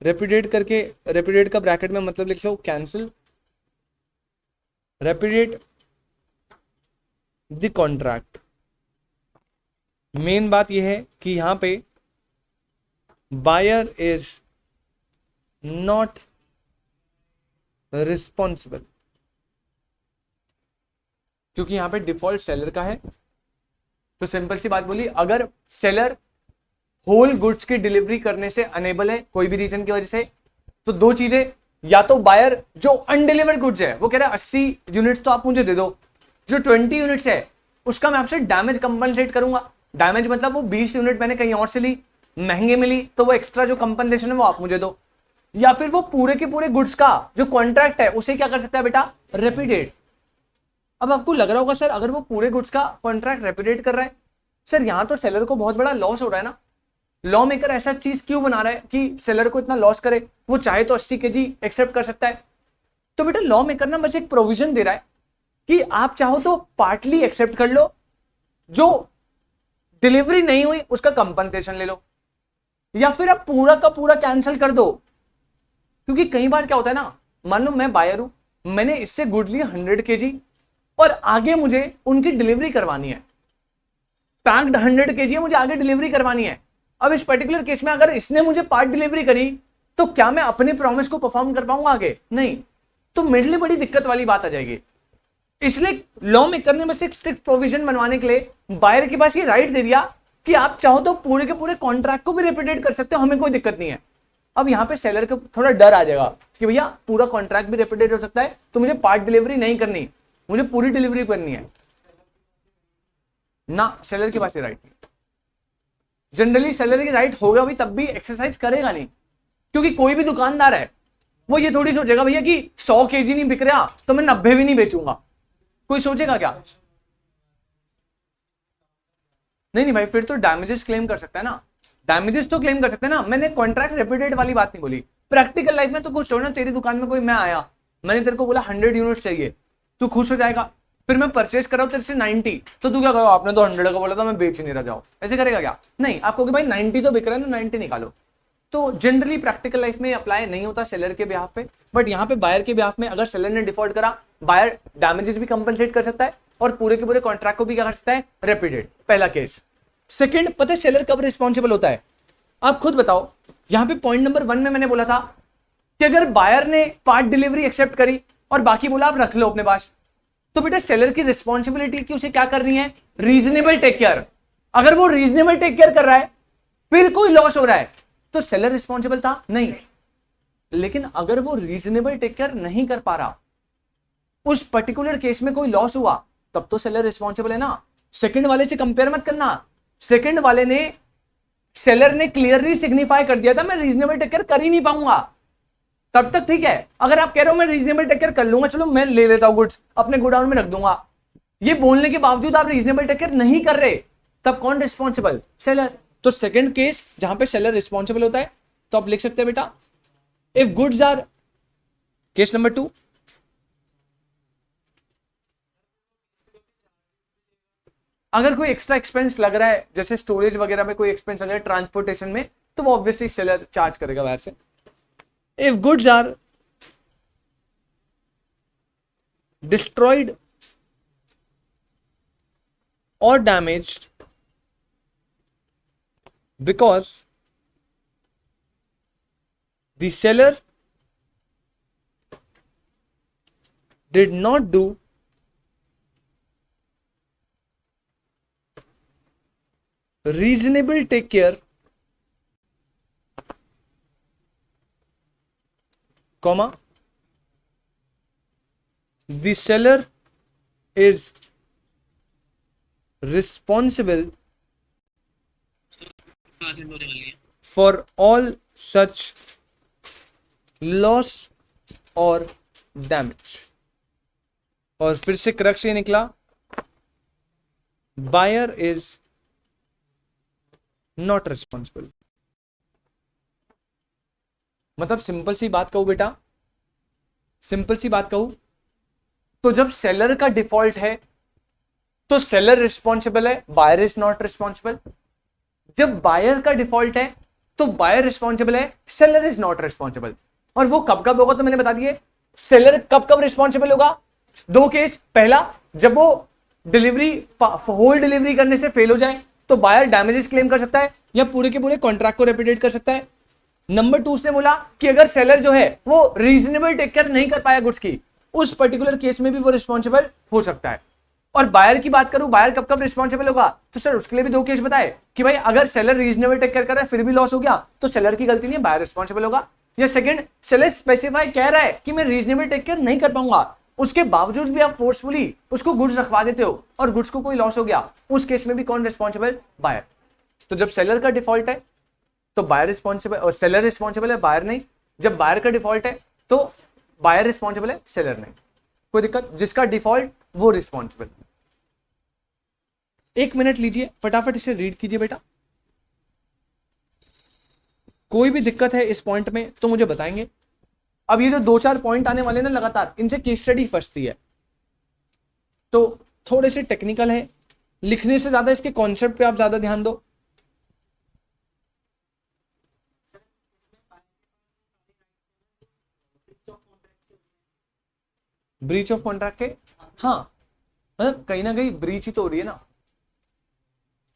रेपिडेट करके, रेपिडेट का bracket में मतलब लिख लो cancel, रेपिडेट the contract. Main बात यह है कि यहां पे बायर इज नॉट रिस्पॉन्सिबल, क्योंकि यहां पे डिफॉल्ट सेलर का है। तो सिंपल सी बात बोली, अगर सेलर होल गुड्स की डिलीवरी करने से अनेबल है कोई भी रीजन की वजह से, तो दो चीजें, या तो बायर जो अनडिलीवर्ड गुड्स है वो कह रहा है 80 यूनिट्स तो आप मुझे दे दो, जो 20 यूनिट्स है उसका मैं आपसे डैमेज कंपनसेट करूंगा। डैमेज मतलब वो 20 यूनिट मैंने कहीं और से ली, महंगे मिली, तो वो एक्स्ट्रा जो कंपनसेशन है वो आप मुझे दो। या फिर वो पूरे के पूरे गुड्स का जो कॉन्ट्रैक्ट है उसे क्या कर सकता है बेटा, रेपिडेट। अब आपको लग रहा होगा सर अगर वो पूरे गुड्स का कॉन्ट्रैक्ट रेपिडेट कर रहा है, सर यहां तो सेलर को बहुत बड़ा लॉस हो रहा है ना, लॉ मेकर ऐसा चीज क्यों बना रहा है कि सेलर को इतना लॉस करे, वो चाहे तो 80 kg एक्सेप्ट कर सकता है। तो बेटा लॉ मेकर ना बस एक प्रोविजन दे रहा है कि आप चाहो तो पार्टली एक्सेप्ट कर लो, जो डिलीवरी नहीं हुई उसका कंपनसेशन ले लो, या फिर आप पूरा का पूरा कैंसिल कर दो। क्योंकि कई बार क्या होता है ना, मान लो मैं बायर हूं, मैंने इससे गुड लिया 100 kg और आगे मुझे उनकी डिलीवरी करवानी है, पैक्ड 100 kg है, मुझे आगे डिलीवरी करवानी है। अब इस पर्टिकुलर केस में अगर इसने मुझे पार्ट डिलीवरी करी तो क्या मैं अपने प्रॉमिस को परफॉर्म कर पाऊंगा आगे? नहीं, तो मेरे लिए बड़ी दिक्कत वाली बात आ जाएगी। इसलिए लॉ मेकर ने बस एक स्ट्रिक्ट प्रोविजन बनवाने के लिए बायर के पास ये राइट दे दिया कि आप चाहो तो पूरे के पूरे कॉन्ट्रैक्ट को भी रेपिडेट कर सकते हो, हमें कोई दिक्कत नहीं है। अब यहां पे सेलर को थोड़ा डर आ जाएगा कि भैया पूरा कॉन्ट्रैक्ट भी रेपिडेट हो सकता है, तो मुझे पार्ट डिलीवरी नहीं करनी, मुझे पूरी डिलीवरी करनी है ना। सेलर के पास ये राइट नहीं, जनरली सेलर की राइट होगा भी तब भी एक्सरसाइज करेगा नहीं, क्योंकि कोई भी दुकानदार है वो ये थोड़ी सोचेगा भैया कि 100 kg नहीं बिक रहा तो मैं 90 भी नहीं बेचूंगा। कोई सोचेगा क्या? नहीं भाई, फिर तो डैमेजेस क्लेम कर सकता है ना, डैमेजेस तो क्लेम कर सकते हैं ना। मैंने कॉन्ट्रैक्ट रेपिडेट वाली बात नहीं बोली। प्रैक्टिकल लाइफ में तो कुछ छोड़ना, तेरी दुकान में कोई मैं आया, मैंने तेरे को बोला 100 यूनिट चाहिए, तू खुश हो जाएगा, फिर मैं परचेस कर रहा हूं तेरे से 90, तो तू क्या कहोगा, आपने तो 100 का बोला था, मैं बेच नहीं रहा, जाओ। ऐसे करेगा क्या? नहीं, आपको कि भाई 90 तो बिक रहा है ना, 90 निकालो। तो जनरली प्रैक्टिकल लाइफ में अप्लाई नहीं होता सेलर के बिहाफ पे, बट यहाँ पे बायर के बिहाफ में अगर सेलर ने डिफॉल्ट करा, बायर डैमेजेस भी कंपनसेट कर सकता है और पूरे के पूरे कॉन्ट्रैक्ट को भी क्या कर सकता है, रेपिडेट। पहला केस। सेकंड, पता है सेलर कब रिस्पॉन्सिबल होता है? आप खुद बताओ। यहाँ पे पॉइंट नंबर 1 में मैंने बोला था कि अगर बायर ने पार्ट डिलीवरी एक्सेप्ट करी और बाकी बोला आप रख लो अपने पास, तो बेटा सेलर की रिस्पॉन्सिबिलिटी की उसे क्या करनी है, रीजनेबल टेक केयर। अगर वो रीजनेबल टेक केयर कर रहा है, फिर कोई लॉस हो रहा है, तो सेलर रिस्पॉन्सिबल था नहीं। लेकिन अगर वो रीजनेबल टेक केयर नहीं कर पा रहा, उस पर्टिकुलर केस में कोई लॉस हुआ, तब तो सेलर रिस्पॉन्सिबल है ना। सेकंड वाले से कंपेयर मत करना। सेकंड वाले ने, सेलर ने क्लियरली सिग्निफाई कर दिया था मैं रीजनेबल टेक केयर कर ही नहीं पाऊंगा, तब तक ठीक है। अगर आप कह रहे हो मैं रीजनेबल टेक केयर कर लूंगा, चलो मैं ले लेता हूं गुड्स, अपने गोडाउन में रख दूंगा, ये बोलने के बावजूद आप रीजनेबल टेक केयर नहीं कर रहे, तब कौन रिस्पॉन्सिबल? सेलर। तो सेकंड केस जहां पे सेलर रिस्पॉन्सिबल होता है, तो आप लिख सकते हैं बेटा if goods are, case number 2, अगर कोई एक्स्ट्रा एक्सपेंस लग रहा है, जैसे स्टोरेज वगैरह में कोई एक्सपेंस लग रहा है ट्रांसपोर्टेशन में, तो वो ऑब्वियसली सेलर चार्ज करेगा बाहर से। If goods are destroyed or damaged because the seller did not do reasonable take care, comma, the seller is responsible for all such loss or damage। और फिर से क्रक्स ये निकला, बायर इज नॉट रिस्पॉन्सिबल। मतलब simple सी बात कहूं बेटा, simple सी बात कहूं तो जब सेलर का डिफॉल्ट है तो सेलर रिस्पॉन्सिबल है, बायर इज नॉट रिस्पॉन्सिबल। जब बायर का डिफॉल्ट है तो बायर रिस्पॉन्सिबल है, सेलर इज नॉट रिस्पॉन्सिबल। और वो कब कब होगा तो मैंने बता दिए, सेलर कब कब रिस्पॉन्सिबल होगा। दो केस, पहला जब वो डिलीवरी होल डिलीवरी करने से फेल हो जाए तो बायर डैमेजेस क्लेम कर सकता है या पूरे के पूरे कॉन्ट्रैक्ट को रेपुडिएट कर सकता है। नंबर 2 उसने बोला कि अगर सेलर जो है वो रीजनेबल टेक केयर नहीं कर पाया गुड्स की, उस पर्टिकुलर केस में भी वो रिस्पॉन्सिबल हो सकता है। और बायर की बात करूं, बायर कब कब रिस्पॉन्सिबल होगा, तो सर उसके लिए भी 2 केस बताए कि भाई अगर सेलर रीजनेबल टेक केयर कर रहा है फिर भी लॉस हो गया तो सेलर की गलती नहीं है, बायर रिस्पॉन्सिबल होगा। या सेकंड, सेलर स्पेसिफाई कह रहा है कि मैं रीजनेबल टेक केयर नहीं कर पाऊंगा, उसके बावजूद भी आप फोर्सफुली उसको गुड्स रखवा देते हो और गुड्स को कोई लॉस हो गया, उस केस में भी कौन रिस्पॉन्सिबल? बायर। तो जब सेलर का डिफॉल्ट है तो बायर रिस्पॉन्सिबल और सेलर रिस्पॉन्सिबल है, बायर नहीं। जब बायर का डिफॉल्ट है तो बायर रिस्पॉन्सिबल है, सेलर नहीं। कोई दिक्कत? जिसका डिफॉल्ट वो रिस्पॉन्सिबल। 1 मिनट लीजिए, फटाफट इसे रीड कीजिए बेटा। कोई भी दिक्कत है इस पॉइंट में तो मुझे बताएंगे। अब ये जो 2-4 पॉइंट आने वाले ना लगातार, इनसे केस स्टडी फंसती है, तो थोड़े से टेक्निकल है, लिखने से ज्यादा इसके कॉन्सेप्ट पे आप ज्यादा ध्यान दो। ब्रीच ऑफ कॉन्ट्रैक्ट के, हाँ मतलब कहीं ना कहीं ब्रीच ही तो हो रही है ना।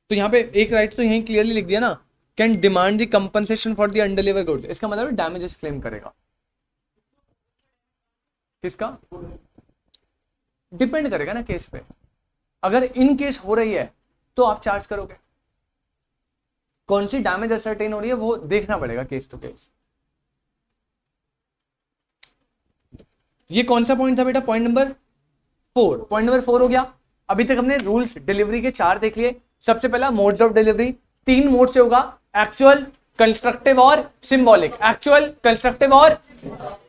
तो यहां पे एक राइट तो यहीं क्लियरली लिख दिया ना, can demand the compensation for the undeliver goods, इसका मतलब डैमेजेस क्लेम करेगा। किसका? डिपेंड करेगा ना केस पे। अगर इन केस हो रही है तो आप चार्ज करोगे, कौन सी डैमेज असर्टेन हो रही है वो देखना पड़ेगा केस टू केस। ये कौन सा पॉइंट था बेटा? Point number 4। पॉइंट नंबर 4 हो गया। अभी तक हमने रूल्स डिलीवरी के 4 देख लिए। सबसे पहला मोड्स ऑफ डिलीवरी, 3 मोड से होगा, एक्चुअल, कंस्ट्रक्टिव और सिंबॉलिक। एक्चुअल, कंस्ट्रक्टिव और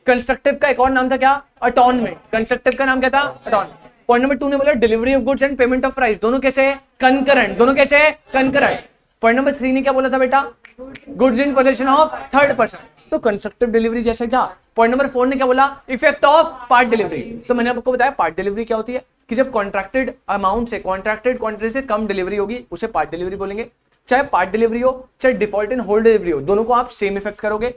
कंस्ट्रक्टिव का एक और नाम था क्या? अटॉनमेंट। कंस्ट्रक्टिव का नाम क्या था? अटॉनमेंट। पॉइंट नंबर 2 ने बोला delivery of goods and payment of price, दोनों कैसे है? कंकरेंट। दोनों कैसे है? कंकरेंट। पॉइंट नंबर 3 ने क्या बोला था बेटा? Goods in position of third person, तो कंस्ट्रक्टिव डिलीवरी जैसा ही था। पॉइंट नंबर 4 ने क्या बोला? Effect of part delivery. तो मैंने आपको बताया पार्ट डिलीवरी क्या होती है कि जब कॉन्ट्रैक्टेड अमाउंट से, कॉन्ट्रैक्टेड क्वांटिटी से कम डिलीवरी होगी उसे पार्ट डिलीवरी बोलेंगे। चाहे पार्ट डिलीवरी हो चाहे डिफॉल्ट इन होल डिलीवरी हो, दोनों को आप सेम इफेक्ट करोगे।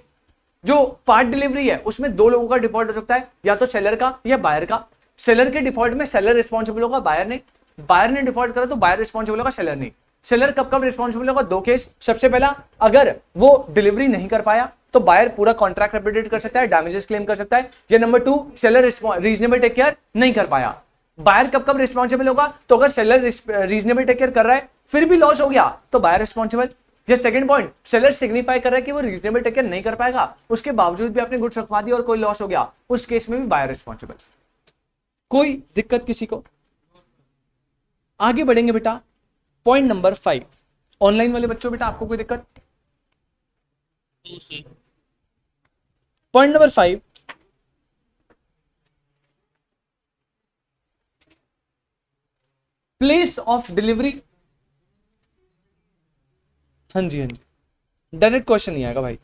जो पार्ट डिलीवरी है उसमें 2 लोगों का डिफॉल्ट हो सकता है, या तो सेलर का या बायर का। सेलर के डिफॉल्ट में सेलर रिस्पॉन्सिबल होगा, बायर ने। बायर ने डिफॉल्ट करा तो बायर रिस्पॉन्सिबल होगा, सेलर नहीं। सेलर कब कब रिस्पॉन्सिबल होगा? 2 केस। सबसे पहला, अगर वो डिलीवरी नहीं कर पाया तो बायर पूरा कॉन्ट्रैक्ट रेपुडिएट कर सकता है, डैमेजेस क्लेम कर सकता है। या number 2, seller reasonable take care नहीं कर पाया। बायर कब कब रिस्पॉन्सिबल होगा? तो अगर सेलर रीजनेबल टेक केयर कर रहा है फिर भी लॉस हो गया तो बायर रिस्पॉन्सिबल। ये सेकंड पॉइंट, सेलर सिग्निफाई कर रहा है कि वो रीजनेबल टेक केयर नहीं कर पाएगा, उसके बावजूद भी आपने गुड्स रखवा दी और कोई लॉस हो गया, उस केस में भी बायर रिस्पॉन्सिबल। कोई दिक्कत किसी को? आगे बढ़ेंगे बेटा, पॉइंट नंबर 5। ऑनलाइन वाले बच्चों बेटा आपको कोई दिक्कत? Point number 5, place of delivery. हाँ जी हाँ जी, डायरेक्ट क्वेश्चन नहीं आएगा भाई।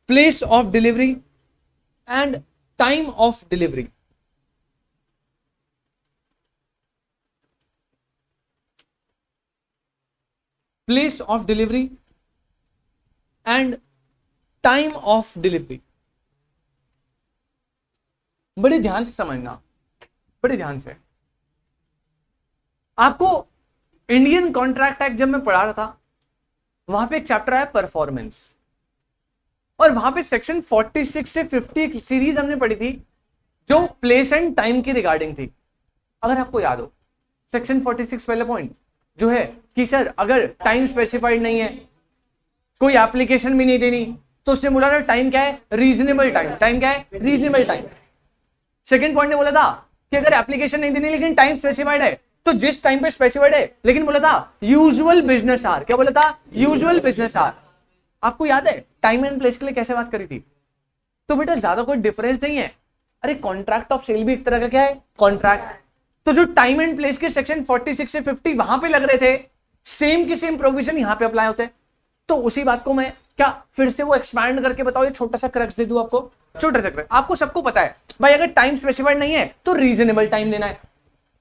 Place of delivery and time of delivery. Place of delivery and time of delivery. बड़े ध्यान से समझना, बड़े ध्यान से। आपको इंडियन कॉन्ट्रैक्ट एक्ट जब मैं पढ़ा रहा था, वहां पे एक चैप्टर है परफॉर्मेंस, और वहां पे सेक्शन 46 से 50 एक सीरीज हमने पढ़ी थी जो प्लेस एंड टाइम की रिगार्डिंग थी। अगर आपको याद हो, सेक्शन 46 पहले पॉइंट जो है कि सर अगर टाइम स्पेसिफाइड नहीं है, कोई एप्लीकेशन भी नहीं देनी, तो उसने बोला था टाइम क्या है? Reasonable time. टाइम क्या है? Reasonable time. सेकंड पॉइंट ने बोला था कि अगर एप्लीकेशन नहीं देनी लेकिन टाइम स्पेसिफाइड है, तो जिस टाइम पे स्पेसिफाइड है, लेकिन बोला था यूजुअल बिजनेस आवर। क्या बोला था? Usual business hour. आपको याद है टाइम एंड प्लेस के लिए कैसे बात करी थी? तो बेटा ज्यादा कोई डिफरेंस नहीं है। अरे कॉन्ट्रैक्ट ऑफ सेल भी एक तरह का क्या है? कॉन्ट्रैक्ट। तो जो टाइम एंड प्लेस के सेक्शन 46 से 50 वहां पे लग रहे थे, सेम के सेम प्रोविजन यहां पे अप्लाई होते हैं। तो उसी बात को मैं क्या फिर से वो एक्सपैंड करके बताओ, ये छोटा सा क्रक्स दे दूं आपको, छोटा सा क्रक्स। आपको सबको पता है भाई, अगर टाइम स्पेसिफाइड नहीं है तो रीजनेबल टाइम देना है,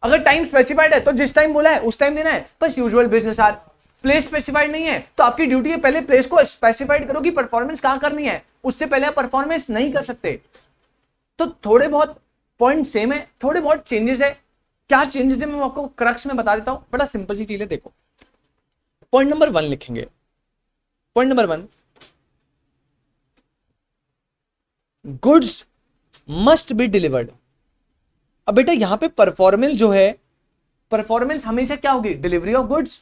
अगर टाइम स्पेसिफाइड है तो जिस टाइम बोला है उस टाइम देना है, बस usual business hour. Place specified नहीं है तो आपकी ड्यूटी है पहले प्लेस को स्पेसिफाइड करो कि परफॉर्मेंस कहां करनी है, उससे पहले आप परफॉर्मेंस नहीं कर सकते। तो थोड़े बहुत पॉइंट सेम है, थोड़े बहुत चेंजेस है। क्या चेंजेस है मैं आपको क्रक्स में बता देता हूं, बड़ा सिंपल सी चीज है। देखो पॉइंट नंबर 1 लिखेंगे। Point number 1, goods must be delivered. अब बेटा यहां पे परफॉर्मेंस जो है, परफॉर्मेंस हमेशा क्या होगी? Delivery of goods.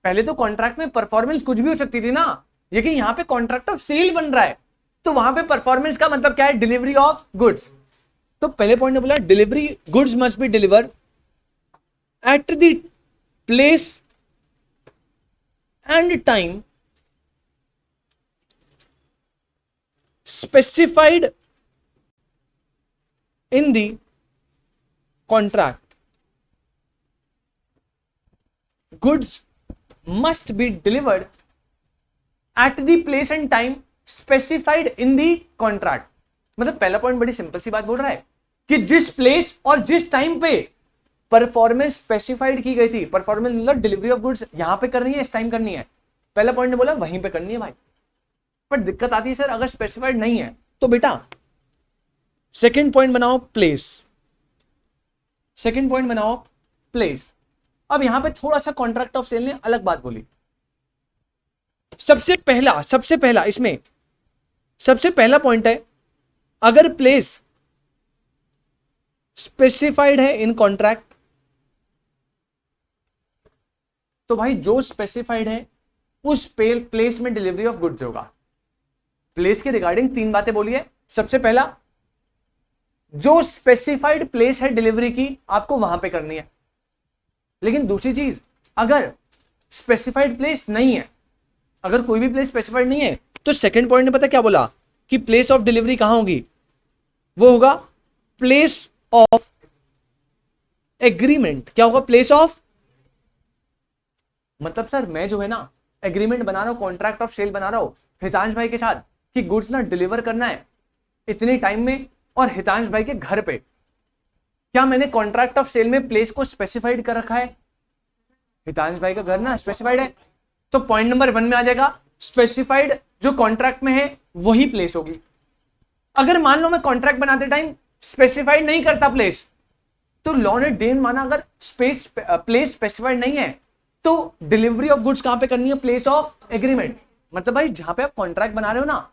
पहले तो कॉन्ट्रैक्ट में परफॉर्मेंस कुछ भी हो सकती थी ना, लेकिन यहां पे कॉन्ट्रैक्ट ऑफ सेल बन रहा है, तो वहां पे परफॉर्मेंस का मतलब क्या है? Delivery of goods. तो पहले पॉइंट ने बोला delivery, goods must be delivered at the place and time specified in the contract. Goods must be delivered at the place and time specified in the contract. मतलब पहला point बड़ी simple सी बात बोल रहा है कि जिस प्लेस और जिस टाइम पे परफॉर्मेंस स्पेसिफाइड की गई थी, परफॉर्मेंस मतलब डिलीवरी ऑफ गुड्स यहां पे करनी है, इस टाइम करनी है, पहला पॉइंट ने बोला वहीं पे करनी है भाई। पर दिक्कत आती है सर अगर स्पेसिफाइड नहीं है, तो बेटा सेकंड पॉइंट बनाओ प्लेस। सेकंड पॉइंट बनाओ प्लेस। अब यहां पे थोड़ा सा कॉन्ट्रैक्ट ऑफ सेल ने अलग बात बोली। सबसे पहला इसमें सबसे पहला पॉइंट है, अगर प्लेस स्पेसिफाइड है इन कॉन्ट्रैक्ट, तो भाई जो स्पेसिफाइड है उस प्लेस में डिलीवरी ऑफ गुड्स होगा। प्लेस के रिगार्डिंग 3 बातें बोली है। सबसे पहला, जो स्पेसिफाइड प्लेस है डिलीवरी की आपको वहां पे करनी है। लेकिन दूसरी चीज, अगर स्पेसिफाइड प्लेस नहीं है, अगर कोई भी प्लेस स्पेसिफाइड नहीं है, तो सेकंड पॉइंट ने पता क्या बोला कि प्लेस ऑफ डिलीवरी कहां होगी? वो होगा प्लेस ऑफ एग्रीमेंट। क्या होगा? प्लेस ऑफ, मतलब सर मैं जो है ना एग्रीमेंट बना रहा हूं, कॉन्ट्रैक्ट ऑफ सेल बना रहा हूं हितांश भाई के साथ कि गुड्स ना डिलीवर करना है इतने टाइम में और हितांश भाई के घर पे। क्या मैंने कॉन्ट्रैक्ट ऑफ सेल में प्लेस को स्पेसिफाइड कर रखा है? हितांश भाई का घर ना स्पेसिफाइड है, तो पॉइंट नंबर 1 में आ जाएगा स्पेसिफाइड जो कॉन्ट्रैक्ट में है वही प्लेस होगी। अगर मान लो मैं कॉन्ट्रैक्ट बनाते टाइम स्पेसिफाइड नहीं करता प्लेस, तो लॉ ने डेन माना अगर प्लेस स्पेसिफाइड नहीं है तो डिलीवरी ऑफ गुड्स कहां पे करनी है? Place of agreement. मतलब भाई जहां पे आप कॉन्ट्रैक्ट बना रहे हो ना,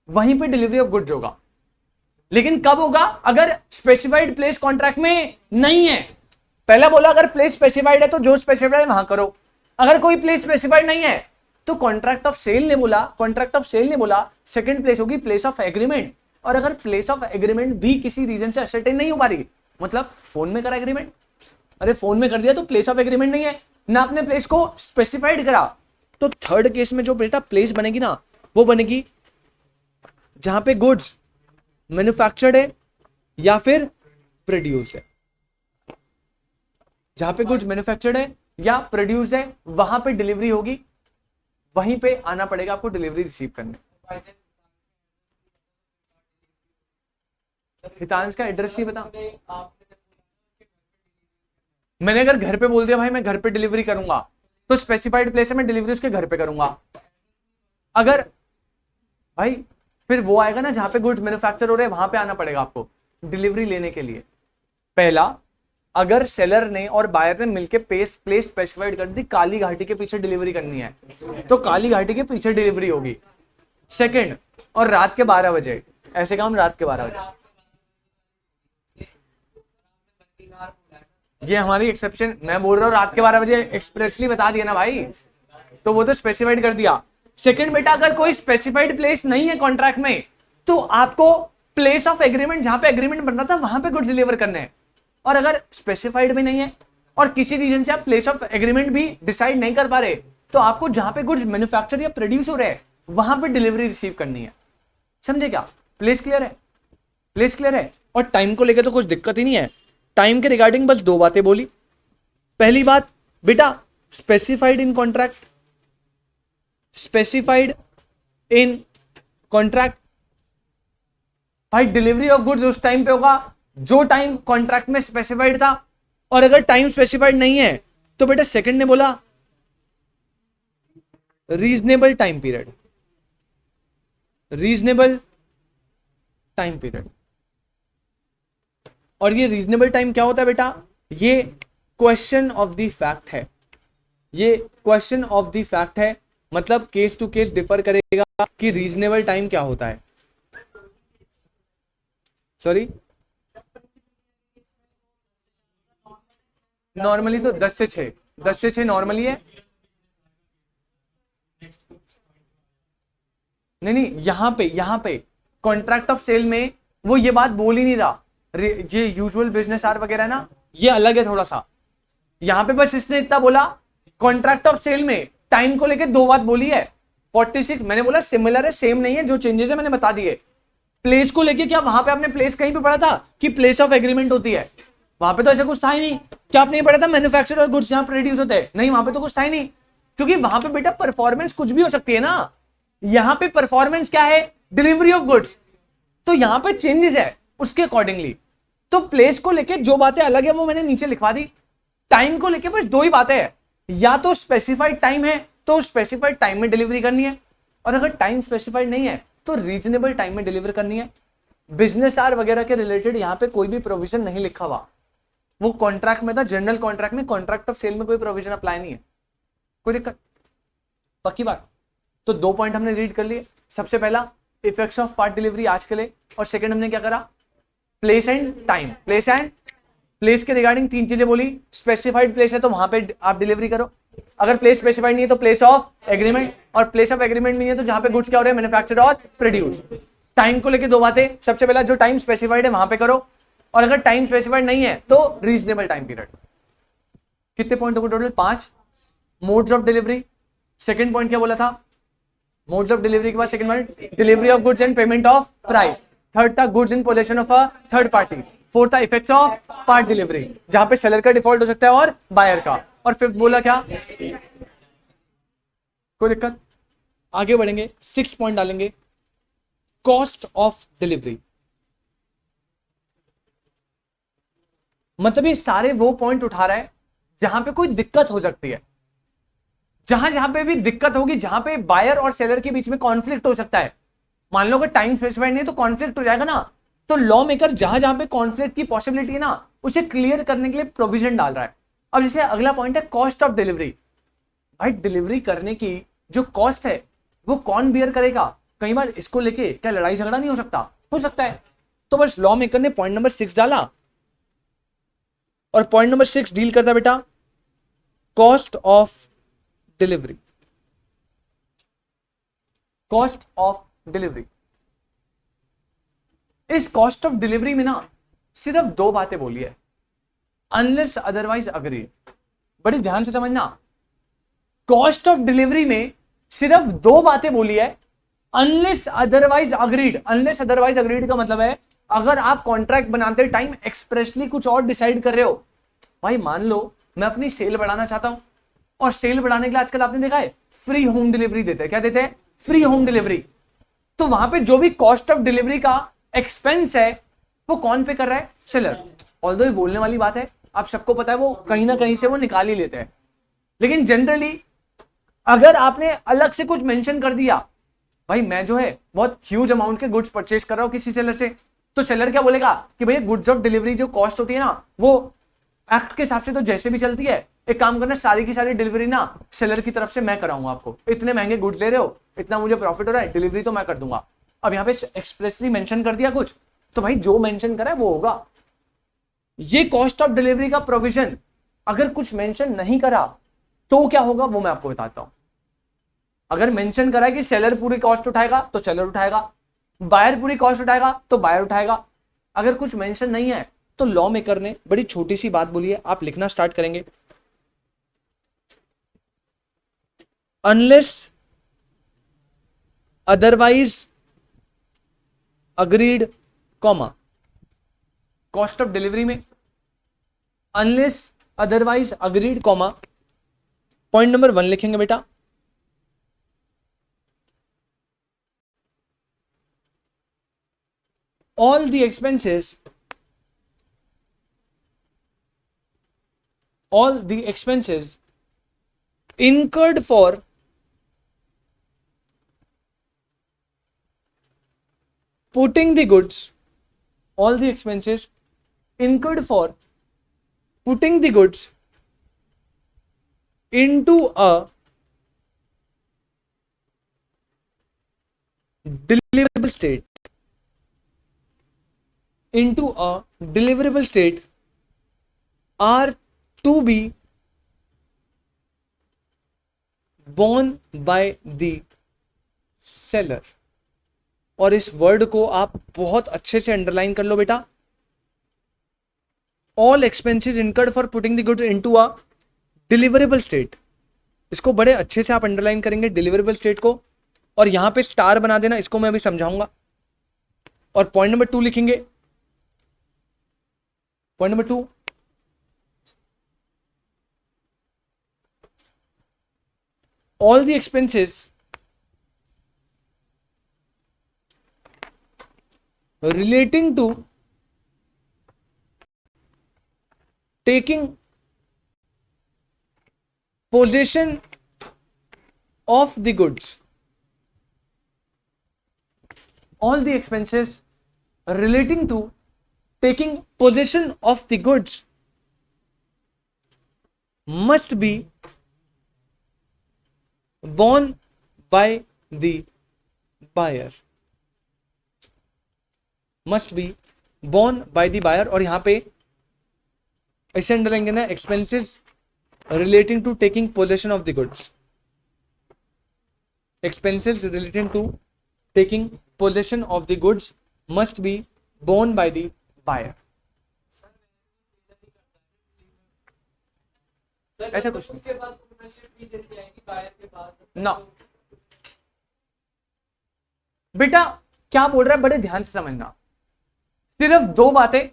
वहीं पे डिलीवरी ऑफ गुड्स होगा। लेकिन कब होगा? अगर स्पेसिफाइड प्लेस कॉन्ट्रैक्ट में नहीं है। पहला बोला अगर प्लेस स्पेसिफाइड है तो जो स्पेसिफाइड है वहां करो, अगर कोई प्लेस स्पेसिफाइड नहीं है तो कॉन्ट्रैक्ट ऑफ सेल ने बोला सेकंड प्लेस होगी प्लेस ऑफ एग्रीमेंट। और अगर प्लेस ऑफ एग्रीमेंट भी किसी रीजन से असर्टेन नहीं हो पा रही, मतलब फोन में करा एग्रीमेंट, अरे फोन में कर दिया तो प्लेस ऑफ एग्रीमेंट नहीं है ना, आपने प्लेस को स्पेसिफाइड करा, तो थर्ड केस में जो बेटा प्लेस बनेगी ना वो बनेगी जहां पे गुड्स मैन्युफैक्चर्ड है या फिर प्रोड्यूस है। जहां पे गुड्स मैन्युफैक्चर्ड है या प्रोड्यूस है वहां पे डिलीवरी होगी, वहीं पे आना पड़ेगा आपको डिलीवरी रिसीव करने। हितांश का एड्रेस नहीं पता, मैंने अगर घर पे बोल दिया भाई मैं घर पे डिलीवरी करूंगा तो स्पेसिफाइड प्लेस है, मैं डिलीवरी उसके घर पे करूंगा। अगर भाई फिर वो आएगा ना जहां पे गुड्स मैन्युफैक्चर हो रहे हैं वहां पे आना पड़ेगा आपको डिलीवरी लेने के लिए। पहला, अगर सेलर ने और बायर ने मिलके प्लेस स्पेसिफाइड कर दी काली घाटी के पीछे डिलीवरी करनी है तो काली घाटी के पीछे डिलीवरी होगी। सेकंड, और रात के 12 बजे, ऐसे काम रात के 12 बजे, ये हमारी एक्सेप्शन, मैं बोल रहा हूँ रात के 12 बजे एक्सप्रेसली बता दिया ना भाई, तो वो तो स्पेसिफाइड कर दिया। सेकंड बेटा, अगर कोई स्पेसिफाइड प्लेस नहीं है कॉन्ट्रैक्ट में तो आपको प्लेस ऑफ एग्रीमेंट जहां पे एग्रीमेंट बन रहा था वहां पे गुड्स डिलीवर करने हैं। और अगर स्पेसिफाइड भी नहीं है और किसी रीजन से आप प्लेस ऑफ एग्रीमेंट भी डिसाइड नहीं कर पा रहे तो आपको जहां पे गुड्स मैन्युफैक्चर या प्रोड्यूस हो रहे हैं वहां पे डिलीवरी रिसीव करनी है। समझे क्या? प्लेस क्लियर है? प्लेस क्लियर है? और टाइम को लेकर तो कुछ दिक्कत ही नहीं है। टाइम के रिगार्डिंग बस दो बातें बोली। पहली बात बेटा, specified in contract, specified in contract, भाई डिलीवरी ऑफ गुड्स उस टाइम पे होगा जो टाइम कॉन्ट्रैक्ट में स्पेसिफाइड था। और अगर टाइम स्पेसिफाइड नहीं है तो बेटा सेकंड ने बोला reasonable time period, reasonable time period. और ये रीजनेबल टाइम क्या होता है बेटा? ये क्वेश्चन ऑफ द फैक्ट है, ये क्वेश्चन ऑफ द फैक्ट है, मतलब केस टू केस डिफर करेगा कि रीजनेबल टाइम क्या होता है। सॉरी, नॉर्मली तो 10 से 6, 10 से 6 नॉर्मली है। नहीं, यहां पे कॉन्ट्रैक्ट ऑफ सेल में वो ये बात बोल ही नहीं रहा। ये यूजुअल बिजनेस आर वगैरह है ना, ये अलग है थोड़ा सा। यहां पे बस इसने इतना बोला, कॉन्ट्रैक्ट ऑफ सेल में टाइम को लेकर दो बात बोली है। 46 मैंने बोला सिमिलर है, सेम नहीं है, जो चेंजेस है मैंने बता दिए। प्लेस को लेके क्या वहां पे आपने प्लेस कहीं पे पढ़ा था कि प्लेस ऑफ एग्रीमेंट होती है? वहां पे तो ऐसा कुछ था ही नहीं। क्या आपने पढ़ा था मैन्युफैक्चर और गुड्स जहां प्रोड्यूस होते हैं? नहीं, वहां पे तो कुछ था ही नहीं, क्योंकि वहां पे बेटा परफॉर्मेंस कुछ भी हो सकती है ना। यहां पे परफॉर्मेंस क्या है? Delivery of goods. तो यहां पे चेंजेस है उसके अकॉर्डिंगली। तो प्लेस को लेके जो बातें अलग है वो मैंने नीचे लिखवा दी। टाइम को लेके बस दो ही बातें हैं, या तो स्पेसिफाइड टाइम है तो स्पेसिफाइड टाइम में डिलीवरी करनी है, और अगर टाइम स्पेसिफाइड नहीं है तो रीजनेबल टाइम में डिलीवर करनी है। बिजनेस आर वगैरह के रिलेटेड यहां पे कोई भी प्रोविजन नहीं लिखा हुआ, वो कॉन्ट्रैक्ट में था, जनरल कॉन्ट्रैक्ट में, कॉन्ट्रैक्ट ऑफ सेल में कोई प्रोविजन अप्लाई नहीं है। कोई दिक्कत? पक्की बात? तो दो पॉइंट हमने रीड कर लिए। सबसे पहला इफेक्ट्स ऑफ पार्ट डिलीवरी आज के लिए, और सेकंड हमने क्या करा? Place and time. Place and place के रिगार्डिंग तीन चीजें बोली। स्पेसिफाइड प्लेस है तो वहां पे आप डिलीवरी करो, अगर प्लेस स्पेसिफाइड नहीं है तो प्लेस ऑफ एग्रीमेंट, और प्लेस ऑफ एग्रीमेंट नहीं है तो जहां पे गुड्स क्या हो रहे हैं? मैन्युफैक्चर और प्रोड्यूस। टाइम को लेके दो बातें, सबसे पहला जो टाइम स्पेसिफाइड है वहां पे करो, और अगर टाइम स्पेसिफाइड नहीं है तो रीजनेबल टाइम पीरियड। कितने पॉइंट हो गए total? 5। Modes of delivery, second point क्या बोला था? मोड्स ऑफ डिलीवरी के बाद second point delivery of goods and payment of price. Third था goods in possession of a third party. Fourth था इफेक्ट्स ऑफ पार्ट डिलीवरी, जहां पे seller का डिफॉल्ट हो सकता है और बायर का। और फिफ्थ बोला क्या? कोई दिक्कत? आगे बढ़ेंगे, 6 पॉइंट डालेंगे। कॉस्ट ऑफ डिलीवरी, मतलब ये सारे वो पॉइंट उठा रहा है जहां पे कोई दिक्कत हो सकती है, जहां पे भी दिक्कत होगी, जहां पे बायर और सेलर के बीच में कॉन्फ्लिक्ट हो सकता है। मान लो अगर टाइम स्पेसिफाइड नहीं तो कॉन्फ्लिक्ट हो जाएगा ना, तो लॉ मेकर जहां पे कॉन्फ्लिक्ट की पॉसिबिलिटी है ना उसे क्लियर करने के लिए प्रोविजन डाल रहा है। अब जैसे अगला पॉइंट है कॉस्ट ऑफ डिलीवरी। भाई डिलीवरी करने की जो कॉस्ट है वो कौन बियर करेगा? कई बार इसको लेके क्या लड़ाई झगड़ा नहीं हो सकता? हो सकता है। तो बस लॉ मेकर ने पॉइंट नंबर 6 डाला, और पॉइंट नंबर 6 डील करता बेटा cost of delivery. Cost of delivery इस कॉस्ट ऑफ डिलीवरी में ना सिर्फ दो बातें बोली है, अनलेस अदरवाइज अग्रीड। बड़ी ध्यान से समझना, कॉस्ट ऑफ डिलीवरी में सिर्फ दो बातें बोली है, unless otherwise agreed. Unless otherwise agreed का मतलब है अगर आप कॉन्ट्रैक्ट बनाते टाइम एक्सप्रेसली कुछ और डिसाइड कर रहे हो, भाई मान लो मैं अपनी सेल बढ़ाना चाहता हूं और सेल बढ़ाने के लिए आजकल आपने देखा है फ्री होम डिलीवरी देते हैं। क्या देते हैं? Free home delivery. तो वहां पे जो भी कॉस्ट ऑफ डिलीवरी का एक्सपेंस है वो कौन पे कर रहा है? सेलर। ऑल्दो ये बोलने वाली बात है, आप सबको पता है वो कहीं ना कहीं से वो निकाल ही लेते हैं, लेकिन जनरली अगर आपने अलग से कुछ मेंशन कर दिया, भाई मैं जो है बहुत ह्यूज अमाउंट के गुड्स परचेज कर रहा हूं किसी सेलर से, तो सेलर क्या बोलेगा कि भैया गुड्स ऑफ डिलीवरी जो कॉस्ट होती है ना वो एक्ट के हिसाब से तो जैसे भी चलती है, एक काम करना सारी की सारी डिलीवरी ना सेलर की तरफ से मैं कराऊंगा आपको, इतने महंगे गुड्स ले रहे हो, इतना मुझे प्रॉफिट हो रहा है, डिलीवरी तो मैं कर दूंगा। अब यहाँ पे एक्सप्रेसली मेंशन कर दिया कुछ, तो भाई जो मेंशन करा है वो होगा। ये कॉस्ट ऑफ डिलीवरी का प्रोविजन अगर कुछ मेंशन नहीं करा तो क्या होगा वो मैं आपको बताता हूं। अगर मेंशन करा है कि सेलर पूरी कॉस्ट उठाएगा तो सेलर उठाएगा, बायर पूरी कॉस्ट उठाएगा तो बायर उठाएगा। अगर कुछ मेंशन नहीं है तो लॉ मेकर ने बड़ी छोटी सी बात बोली है, आप लिखना स्टार्ट करेंगे, unless otherwise agreed comma, cost of delivery में unless otherwise agreed comma, point number 1 लिखेंगे बेटा, all the expenses incurred for putting the goods, all the expenses incurred for putting the goods into a deliverable state, are to be borne by the seller। और इस word को आप बहुत अच्छे से underline कर लो बेटा, all expenses incurred for putting the goods into a deliverable state. इसको बड़े अच्छे से आप अंडरलाइन करेंगे डिलीवरेबल स्टेट को, और यहां पे स्टार बना देना, इसको मैं अभी समझाऊंगा। और पॉइंट नंबर 2 लिखेंगे, point number 2, all the expenses relating to taking possession of the goods, all the expenses relating to taking possession of the goods must be borne by the buyer, must be borne by the buyer। और यहां पे ऐसे underline करना है, expenses relating to taking possession of the goods, expenses relating to taking possession of the goods must be borne by the buyer। ऐसा कुछ ना बेटा, क्या बोल रहा है बड़े ध्यान से समझना, सिर्फ दो बातें,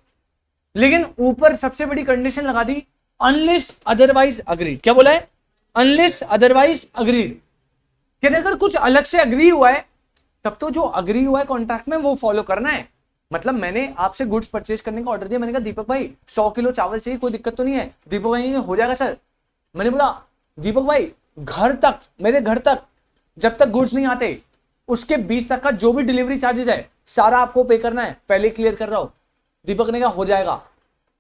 लेकिन ऊपर सबसे बड़ी कंडीशन लगा दी, अनलेस अदरवाइज अग्रीड। क्या बोला है? Unless otherwise agreed. अगर कुछ अलग से अग्री हुआ है तब तो जो अग्री हुआ है कॉन्ट्रैक्ट में वो फॉलो करना है। मतलब मैंने आपसे गुड्स परचेज करने का ऑर्डर दिया, मैंने कहा दीपक भाई 100 किलो चावल चाहिए, कोई दिक्कत तो नहीं है? दीपक भाई हो जाएगा सर। मैंने बोला दीपक भाई घर तक, मेरे घर तक जब तक गुड्स नहीं आते उसके 20 तक का जो भी डिलीवरी चार्जेस है सारा आपको पे करना है, पहले क्लियर कर रहा हूं। दीपक ने कहा हो जाएगा।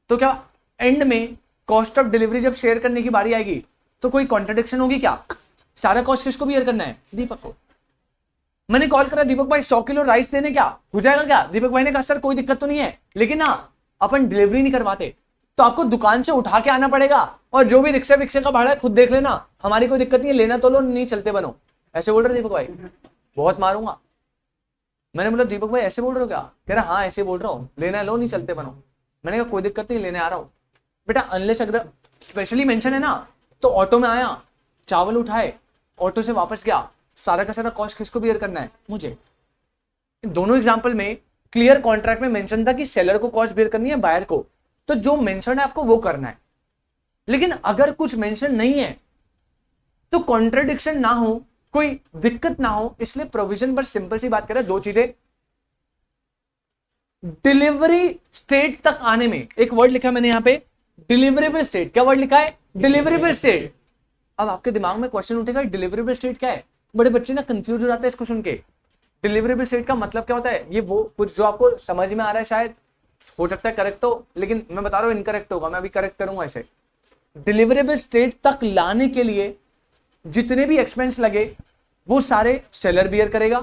तो क्या एंड में कॉस्ट ऑफ डिलीवरी जब शेयर करने की बारी आएगी तो कोई कॉन्ट्रडिक्शन होगी क्या? सारा कॉस्ट किसको बियर करना है? दीपक को। मैंने कॉल करा दीपक भाई 100 किलो राइस देने, क्या हो जाएगा क्या? दीपक भाई ने कहा सर कोई दिक्कत तो नहीं है, लेकिन ना अपन डिलीवरी नहीं करवाते, तो आपको दुकान से उठा के आना पड़ेगा, और जो भी रिक्शा विक्शे का भाड़ा है खुद देख लेना, हमारी कोई दिक्कत नहीं है, लेना तो लो नहीं चलते बनो। ऐसे बोल रहे दीपक भाई, बहुत मारूंगा। मैंने बोला दीपक भाई ऐसे बोल रहे हो क्या? कह रहा हाँ ऐसे बोल रहा हूँ, लेना है लो, नहीं चलते बनो। मैंने कहा कोई दिक्कत नहीं, लेने आ रहा हूँ। बेटा अनलेस अगर स्पेशली मेंशन है ना, तो ऑटो में आया, चावल उठाए, ऑटो से वापस गया, सारा का सारा कॉस्ट किसको बियर करना है? मुझे। दोनों एग्जांपल में क्लियर कॉन्ट्रैक्ट में मेंशन था कि सेलर को कॉस्ट बियर करनी है, बायर को। तो जो मेंशन है आपको वो करना है। लेकिन अगर कुछ मेंशन नहीं है तो कॉन्ट्रडिक्शन ना हो, कोई दिक्कत ना हो, इसलिए प्रोविजन पर सिंपल सी बात करें, दो चीजें। डिलीवरी स्टेट तक आने में एक वर्ड लिखा है मैंने यहां पे, डिलीवरेबल स्टेट। क्या वर्ड लिखा है? Deliverable state. अब आपके दिमाग में क्वेश्चन उठेगा डिलीवरेबल स्टेट क्या है? बड़े बच्चे ना कंफ्यूज हो जाते हैं इसको सुन के। डिलीवरेबल स्टेट का मतलब क्या होता है? ये वो कुछ जो आपको समझ में आ रहा है, शायद हो सकता है करेक्ट हो, लेकिन मैं बता रहा हूं इनकरेक्ट होगा, मैं अभी करेक्ट करूंगा ऐसे। डिलीवरेबल स्टेट तक लाने के लिए जितने भी एक्सपेंस लगे वो सारे सेलर बियर करेगा।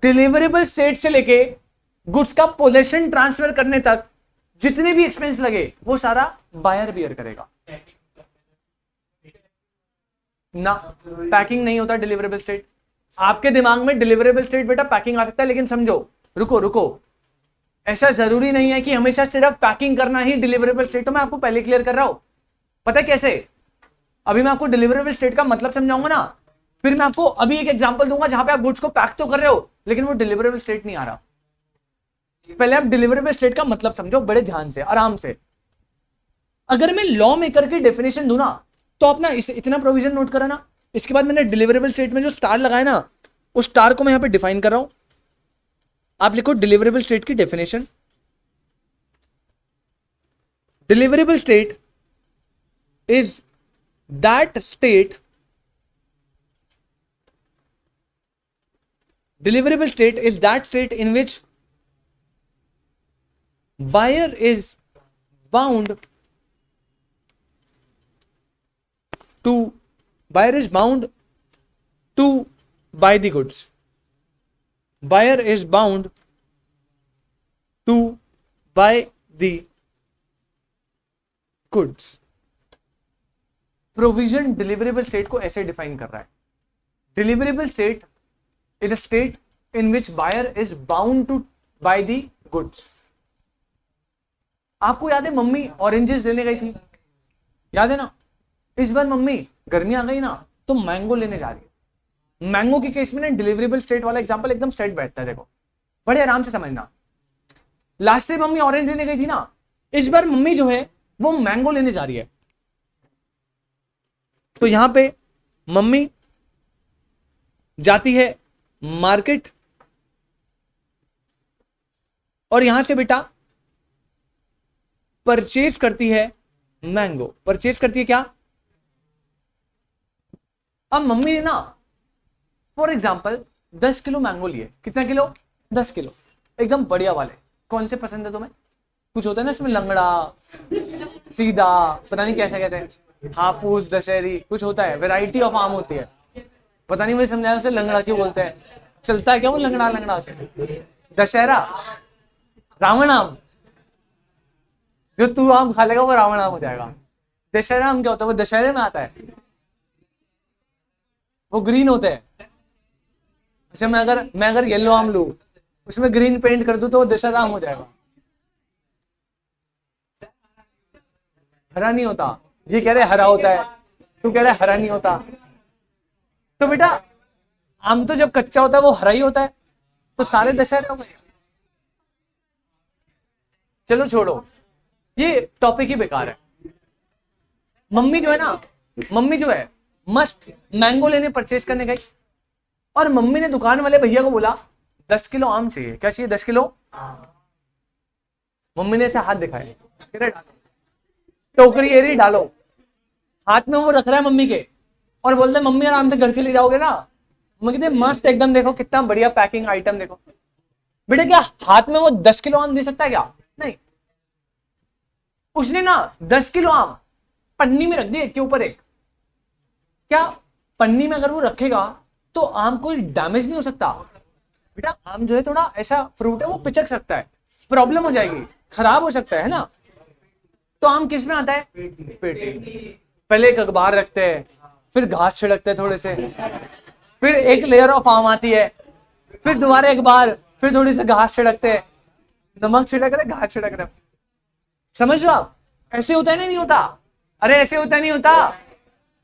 डिलीवरेबल स्टेट से लेके गुड्स का पोजेशन ट्रांसफर करने तक जितने भी एक्सपेंस लगे वो सारा बायर बियर करेगा ना। पैकिंग नहीं होता डिलीवरेबल स्टेट। आपके दिमाग में डिलीवरेबल स्टेट बेटा पैकिंग आ सकता है, लेकिन समझो, रुको रुको, ऐसा जरूरी नहीं है कि हमेशा सिर्फ पैकिंग करना ही डिलीवरेबल स्टेट। तो मैं आपको पहले क्लियर कर रहा हूं, पता है कैसे? अभी मैं आपको डिलीवरेबल स्टेट का मतलब समझाऊंगा ना, फिर मैं आपको अभी एक एग्जांपल दूंगा जहां पे आप गुड्स को पैक तो कर रहे हो लेकिन वो डिलीवरेबल स्टेट नहीं आ रहा। पहले आप डिलीवरेबल स्टेट का मतलब समझो बड़े ध्यान से, आराम से। अगर मैं लॉ मेकर की डेफिनेशन दूं ना, तो आप ना इतना प्रोविजन नोट करा ना, इसके बाद मैंने डिलीवरेबल स्टेट में जो स्टार लगाया ना, उस स्टार को मैं यहां पे डिफाइन कर रहा हूं। आप लिखो डिलीवरेबल स्टेट की definition. Deliverable state is that state, deliverable state is that state in which buyer is bound to buy the goods. Buyer is bound to buy the goods. Provision deliverable state को ऐसे define कर रहा है, deliverable state is a state in which buyer is bound to buy the goods. आपको याद है mummy oranges लेने गई थी, याद है ना? इस बार मम्मी गर्मी आ गई ना तो मैंगो लेने जा रही है। मैंगो के केस में ना डिलीवरेबल स्टेट वाला एग्जांपल एकदम सेट बैठता है, देखो बड़े आराम से समझना। लास्ट टाइम मम्मी ऑरेंज लेने गई थी ना, इस बार मम्मी जो है वो मैंगो लेने जा रही है। तो यहां पे मम्मी जाती है मार्केट और यहां से बेटा परचेज करती है मैंगो। परचेज करती है क्या? अब मम्मी ने ना फॉर एग्जांपल 10 किलो मैंगो लिए। कितना किलो? 10 किलो, एकदम बढ़िया वाले। कौन से पसंद है तुम्हें? कुछ होता है ना इसमें लंगड़ा, सीधा, पता नहीं कैसे कहते हैं, हापूस, दशहरी, कुछ होता है, वैरायटी ऑफ आम होती है। पता नहीं मुझे समझाया उसे लंगड़ा क्यों बोलते हैं, चलता है क्या वो लंगड़ा लंगड़ा से? दशहरा, रावण आम, जो तू आम खा लेगा वो रावण आम हो जाएगा। दशहरा आम क्या होता है? वो दशहरे में आता है, वो ग्रीन होते हैं। अच्छा मैं अगर येलो आम लू, उसमें ग्रीन पेंट कर दूं तो वो दशहरा आम हो जाएगा। हरा नहीं होता, ये कह रहे हरा होता है, तू कह रहे हरा नहीं होता। तो बेटा आम तो जब कच्चा होता है वो हरा ही होता है, तो सारे दशहरे हो गए। चलो छोड़ो, ये टॉपिक ही बेकार है। मम्मी जो है मस्त मैंगो लेने परचेज करने गई और मम्मी ने दुकान वाले भैया को बोला 10 किलो आम चाहिए। क्या चाहिए? 10 किलो। मम्मी ने ऐसे हाथ दिखाए, टोकरी एरी डालो, हाथ में वो रख रहा है मम्मी के और बोलते हैं मम्मी आराम से घर चले जाओगे ना। मैं कहते मस्त एकदम, देखो कितना बढ़िया पैकिंग आइटम, देखो बेटा। क्या हाथ में वो 10 किलो आम दे सकता है क्या? नहीं। उसने ना 10 किलो आम पन्नी में रख दिए, एक के ऊपर एक। क्या पन्नी में अगर वो रखेगा तो आम कोई डैमेज नहीं हो सकता बेटा? आम जो है थोड़ा ऐसा फ्रूट है, वो पिचक सकता है, प्रॉब्लम हो जाएगी, खराब हो सकता है ना? तो आम किस में आता है? पेटी। पहले एक अखबार रखते हैं, फिर घास छिड़कते हैं थोड़े से, फिर एक लेयर ऑफ आम आती है, फिर दोबारा एक बार, फिर थोड़ी सी घास छिड़कते हैं, नमक छिड़क रहे, घास छिड़क रहे। समझ लो आप, ऐसे होता है ना, नहीं होता? अरे ऐसे होता नहीं होता?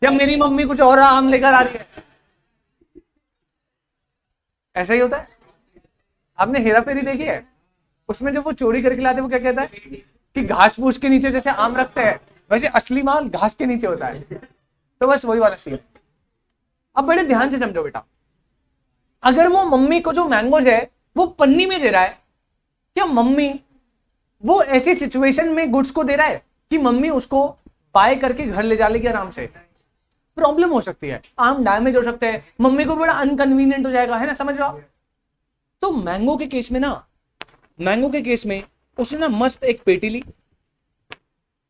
जब मेरी मम्मी कुछ और आम लेकर आ रही है, ऐसा ही होता है। आपने हेरा फेरी देखी है? उसमें जब वो चोरी करके लाते वो क्या कहता है कि घास फूस के नीचे जैसे आम रखते हैं, वैसे असली माल घास के नीचे होता है। तो बस वही वाला सीन। अब बड़े ध्यान से समझो बेटा, अगर वो मम्मी को जो मैंगोज है वो पन्नी में दे रहा है, क्या मम्मी वो ऐसी सिचुएशन में गुड्स को दे रहा है कि मम्मी उसको बाय करके घर ले जा लेगी आराम से? प्रॉब्लम हो सकती है, आम डैमेज हो सकते हैं, मम्मी को बड़ा अनकन्वीनियंट हो जाएगा, है ना? समझ रहे हो? तो मैंगो के केस में ना, मैंगो के केस में उसने ना मस्त एक पेटी ली,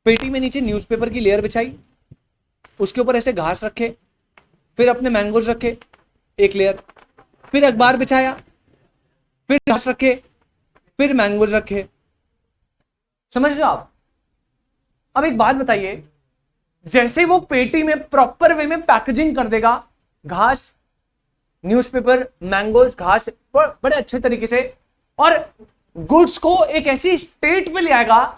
पेटी में नीचे न्यूज़पेपर की लेयर बिछाई, उसके ऊपर ऐसे घास रखे, फिर अपने मैंगोज रखे एक लेयर, फिर अखबार बिछाया, फिर घास रखे, फिर मैंगोज रखे। समझ रहे हो आप? अब एक बात बताइए, जैसे वो पेटी में प्रॉपर वे में पैकेजिंग कर देगा, घास, न्यूज़पेपर, मैंगोज, घास बड़े अच्छे तरीके से, और गुड्स को एक ऐसी स्टेट पे ले आएगा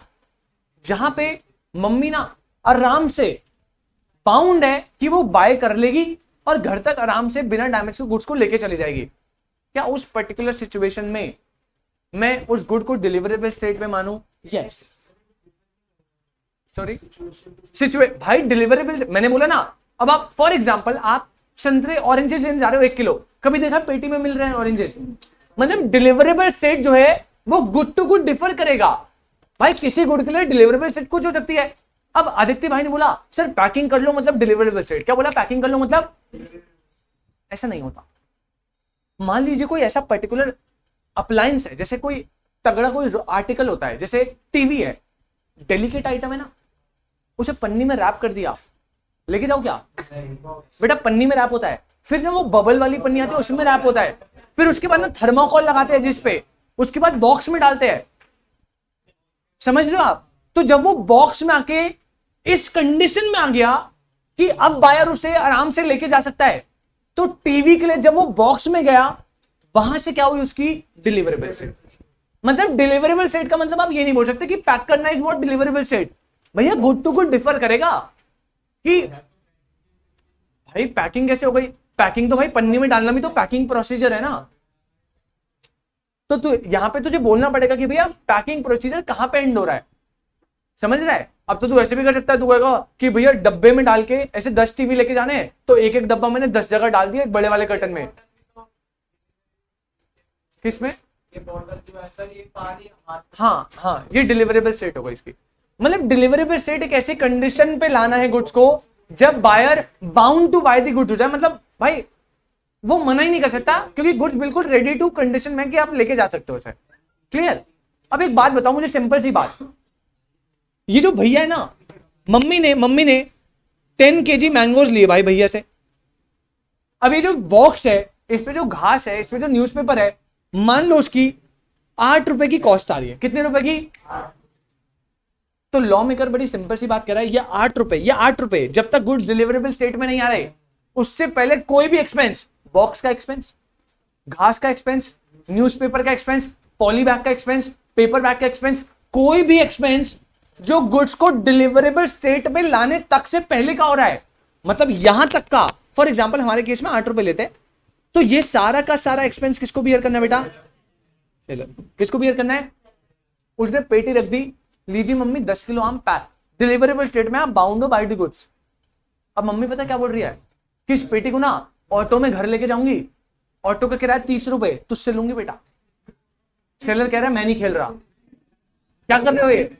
जहां पे मम्मी ना आराम से बाउंड है कि वो बाय कर लेगी और घर तक आराम से बिना डैमेज के गुड्स को लेके चली जाएगी। क्या उस पर्टिकुलर सिचुएशन में मैं उस गुड को डिलीवरेबल स्टेट में मानूं? यस। सॉरी, भाई डिलीवरेबल मैंने बोला ना। अब आप फॉर एग्जांपल आप संतरे ऑरेंजेस लेने जा रहे हो 1 किलो, कभी देखा पेटी में मिल रहे हैं ऑरेंजेस? मतलब डिलीवरेबल स्टेट जो है वो गुड टू गुड डिफर करेगा भाई, किसी गुड के लिए डिलीवरेबल स्टेट कुछ हो सकती है। अब आदित्य भाई ने बोला सर पैकिंग कर लो मतलब डिलीवरेबल स्टेट, क्या बोला? पैकिंग कर लो मतलब? ऐसा नहीं होता। मान लीजिए कोई ऐसा पर्टिकुलर अप्लायंस है, जैसे कोई तगड़ा कोई आर्टिकल होता है, जैसे टीवी है, डेलिकेट आइटम है ना, उसे पन्नी में रैप कर दिया, लेके जाओ क्या बेटा? पन्नी में रैप होता है, फिर ना वो बबल वाली पन्नी आती है उसमें रैप होता है, फिर उसके बाद ना थर्माकोल लगाते हैं जिस पे, उसके बाद बॉक्स में डालते हैं। समझ रहे हो आप? तो जब वो बॉक्स में आके इस कंडीशन में आ गया कि अब बायर उसे आराम से लेके जा सकता है, तो टीवी के लिए जब वो बॉक्स में गया, वहां से क्या हुई उसकी डिलीवरेबल स्टेट। मतलब डिलीवरेबल स्टेट का मतलब आप ये नहीं बोल सकते कि पैक करना इज नॉट डिलीवरेबल स्टेट। भैया गुड टू गुड डिफर करेगा कि भाई पैकिंग कैसे हो गई? पैकिंग तो भाई पन्नी में डालना भी तो पैकिंग प्रोसीजर है ना। तो तू यहां पे तुझे बोलना पड़ेगा कि भैया पैकिंग प्रोसीजर कहां पे एंड हो रहा है। समझ रहा है? अब तो तू ऐसे भी कर सकता है, तू कहेगा कि भैया डब्बे में डाल के ऐसे 10 टीवी लेके जाने हैं, तो एक एक डब्बा मैंने 10 जगह डाल दिया एक बड़े वाले कर्टन में। किसमें? ये बॉटल जो है सर, ये पानी हाँ हाँ, ये डिलीवरेबल स्टेट होगा इसकी। मतलब डिलीवरेबल स्टेट एक ऐसी कंडीशन पे लाना है गुड्स को जब buyer bound to buy the goods हो जाए। मतलब भाई वो मना ही नहीं कर सकता, क्योंकि गुड्स बिल्कुल रेडी टू कंडीशन में कि आप लेके जा सकते हो सर। क्लियर? अब एक बात बताओ मुझे, सिंपल सी बात, ये जो भैया है ना, मम्मी ने 10 kg मैंगोज लिए भाई भैया से। अब ये जो बॉक्स है, इस पे जो घास है, इस पे जो न्यूज़पेपर है, मान लो उसकी 8 रुपए की कॉस्ट आ रही है। कितने रुपए की? तो लॉ मेकर बड़ी सिंपल सी बात कह रहा है, ये 8 रुपए, ये 8 रुपए जब तक गुड्स डिलीवरेबल स्टेट में नहीं आ रहे, उससे पहले कोई भी एक्सपेंस, बॉक्स का एक्सपेंस, घास का एक्सपेंस, न्यूज़पेपर का एक्सपेंस, पॉली बैग का एक्सपेंस, पेपर बैग का एक्सपेंस, कोई भी एक्सपेंस जो गुड्स को डिलीवरेबल स्टेट में लाने तक से पहले का हो रहा है, मतलब यहां तक का। फॉर एग्जाम्पल हमारे केस में 8 रुपए लेते हैं, तो ये सारा का सारा एक्सपेंस किसको बियर करना है बेटा? किसको बियर करना है? उसने पेटी रख दी, लीजिए मम्मी 10 किलो आम पैक, डिलीवरेबल स्टेट में, आप बाउंड हो बाय द गुड्स। अब मम्मी पता क्या बोल रही है कि इस पेटी को ना ऑटो में घर लेके जाऊंगी, ऑटो का किराया 30 रुपए तुझसे लूंगी बेटा। सेलर कह रहा है मैं नहीं खेल रहा। क्या कर रहे हो ये?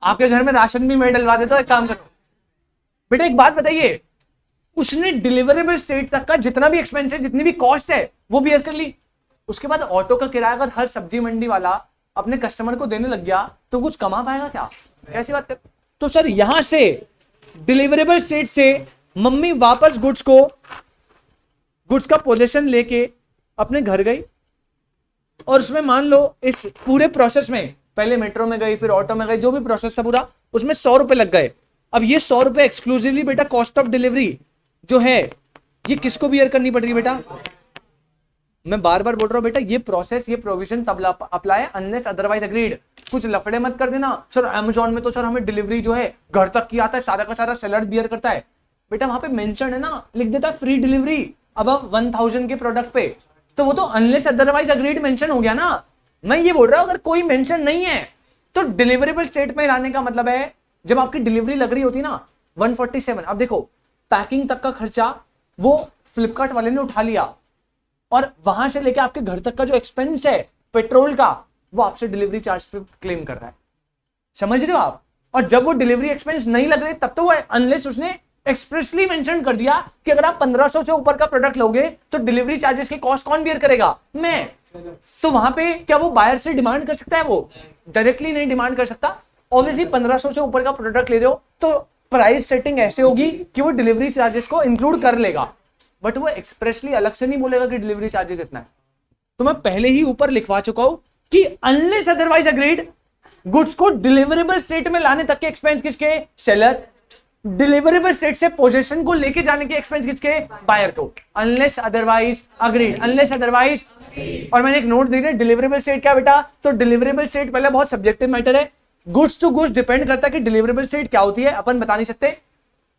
आपके घर में राशन भी मैं डलवा देता हूं, एक काम करो बेटा। एक बात बताइए, उसने डिलीवरेबल स्टेट तक का जितना भी एक्सपेंस है, जितनी भी कॉस्ट है, वो बियर कर ली। उसके बाद ऑटो का किराया अगर हर सब्जी मंडी वाला अपने कस्टमर को देने लग गया तो कुछ कमा पाएगा क्या? कैसी बात कर? तो सर यहां से डिलीवरेबल स्टेट से मम्मी वापस गुड्स का पोजीशन लेके अपने घर गई, और उसमें मान लो इस पूरे प्रोसेस में पहले मेट्रो में गई, फिर ऑटो में गई, जो भी प्रोसेस था पूरा, उसमें 100 रुपए लग गए। अब ये 100 रुपए एक्सक्लूसिवली बेटा कॉस्ट ऑफ डिलीवरी जो है, ये किसको बियर करनी पड़ रही है बेटा? मैं बार बार बोल रहा हूँ बेटा, ये प्रोसेस, ये प्रोविजन तब अप्लाई अनलेस अदरवाइज अग्रीड। कुछ लफड़े मत कर देना सर, अमेजोन में तो सर हमें डिलीवरी जो है घर तक की आता है, सारा का सारा सेलर बियर करता है। बेटा वहां पे मेंशन है ना, लिख देता है फ्री डिलीवरी अबव 1000 के प्रोडक्ट पे, तो वो तो अनलेस अदरवाइज अग्रीड मेंशन हो गया ना। मैं ये बोल रहा हूं अगर कोई मेंशन नहीं है तो डिलीवरेबल स्टेट में लाने का मतलब है जब आपकी डिलीवरी लग रही होती ना 147। अब देखो पैकिंग तक का खर्चा वो फ्लिपकार्ट वाले ने उठा लिया, और वहां से लेके आपके घर तक का जो एक्सपेंस है पेट्रोल का, वो आपसे डिलीवरी चार्ज पे क्लेम कर रहा है। समझ रहे हो आप? और जब वो डिलीवरी एक्सपेंस नहीं लग रहे तब तो वो अनलेस उसने एक्सप्रेसली मेंशन कर दिया कि अगर आप 1500 से ऊपर का प्रोडक्ट लोगे तो डिलीवरी चार्जेस की कॉस्ट कौन बियर करेगा? मैं। तो वहां पे क्या वो बायर से डिमांड कर सकता है? वो डायरेक्टली नहीं डिमांड कर सकता। ऑब्वियसली 1500 से ऊपर का प्रोडक्ट ले रहे हो तो प्राइस सेटिंग ऐसे होगी कि वो डिलीवरी चार्जेस को इंक्लूड कर लेगा, बट वो एक्सप्रेसली अलग से नहीं बोलेगा कि डिलीवरी चार्जेस इतना है। तो मैं पहले ही ऊपर लिखवा चुका हूं कि अनलेस अदरवाइज अग्रीड, गुड्स को डिलीवरेबल स्टेट में लाने तक के एक्सपेंस किसके? सेलर। डिलीवरेबल स्टेट से पोजीशन को लेके जाने के एक्सपेंस किसके? बायर को। Unless otherwise agreed, unless otherwise. और मैंने एक नोट दे दिया, डिलीवरेबल स्टेट क्या बेटा? तो डिलीवरेबल स्टेट पहले बहुत सब्जेक्टिव मैटर है, गुड्स टू गुड्स डिपेंड करता है कि डिलीवरेबल स्टेट क्या होती है, अपन बता नहीं सकते।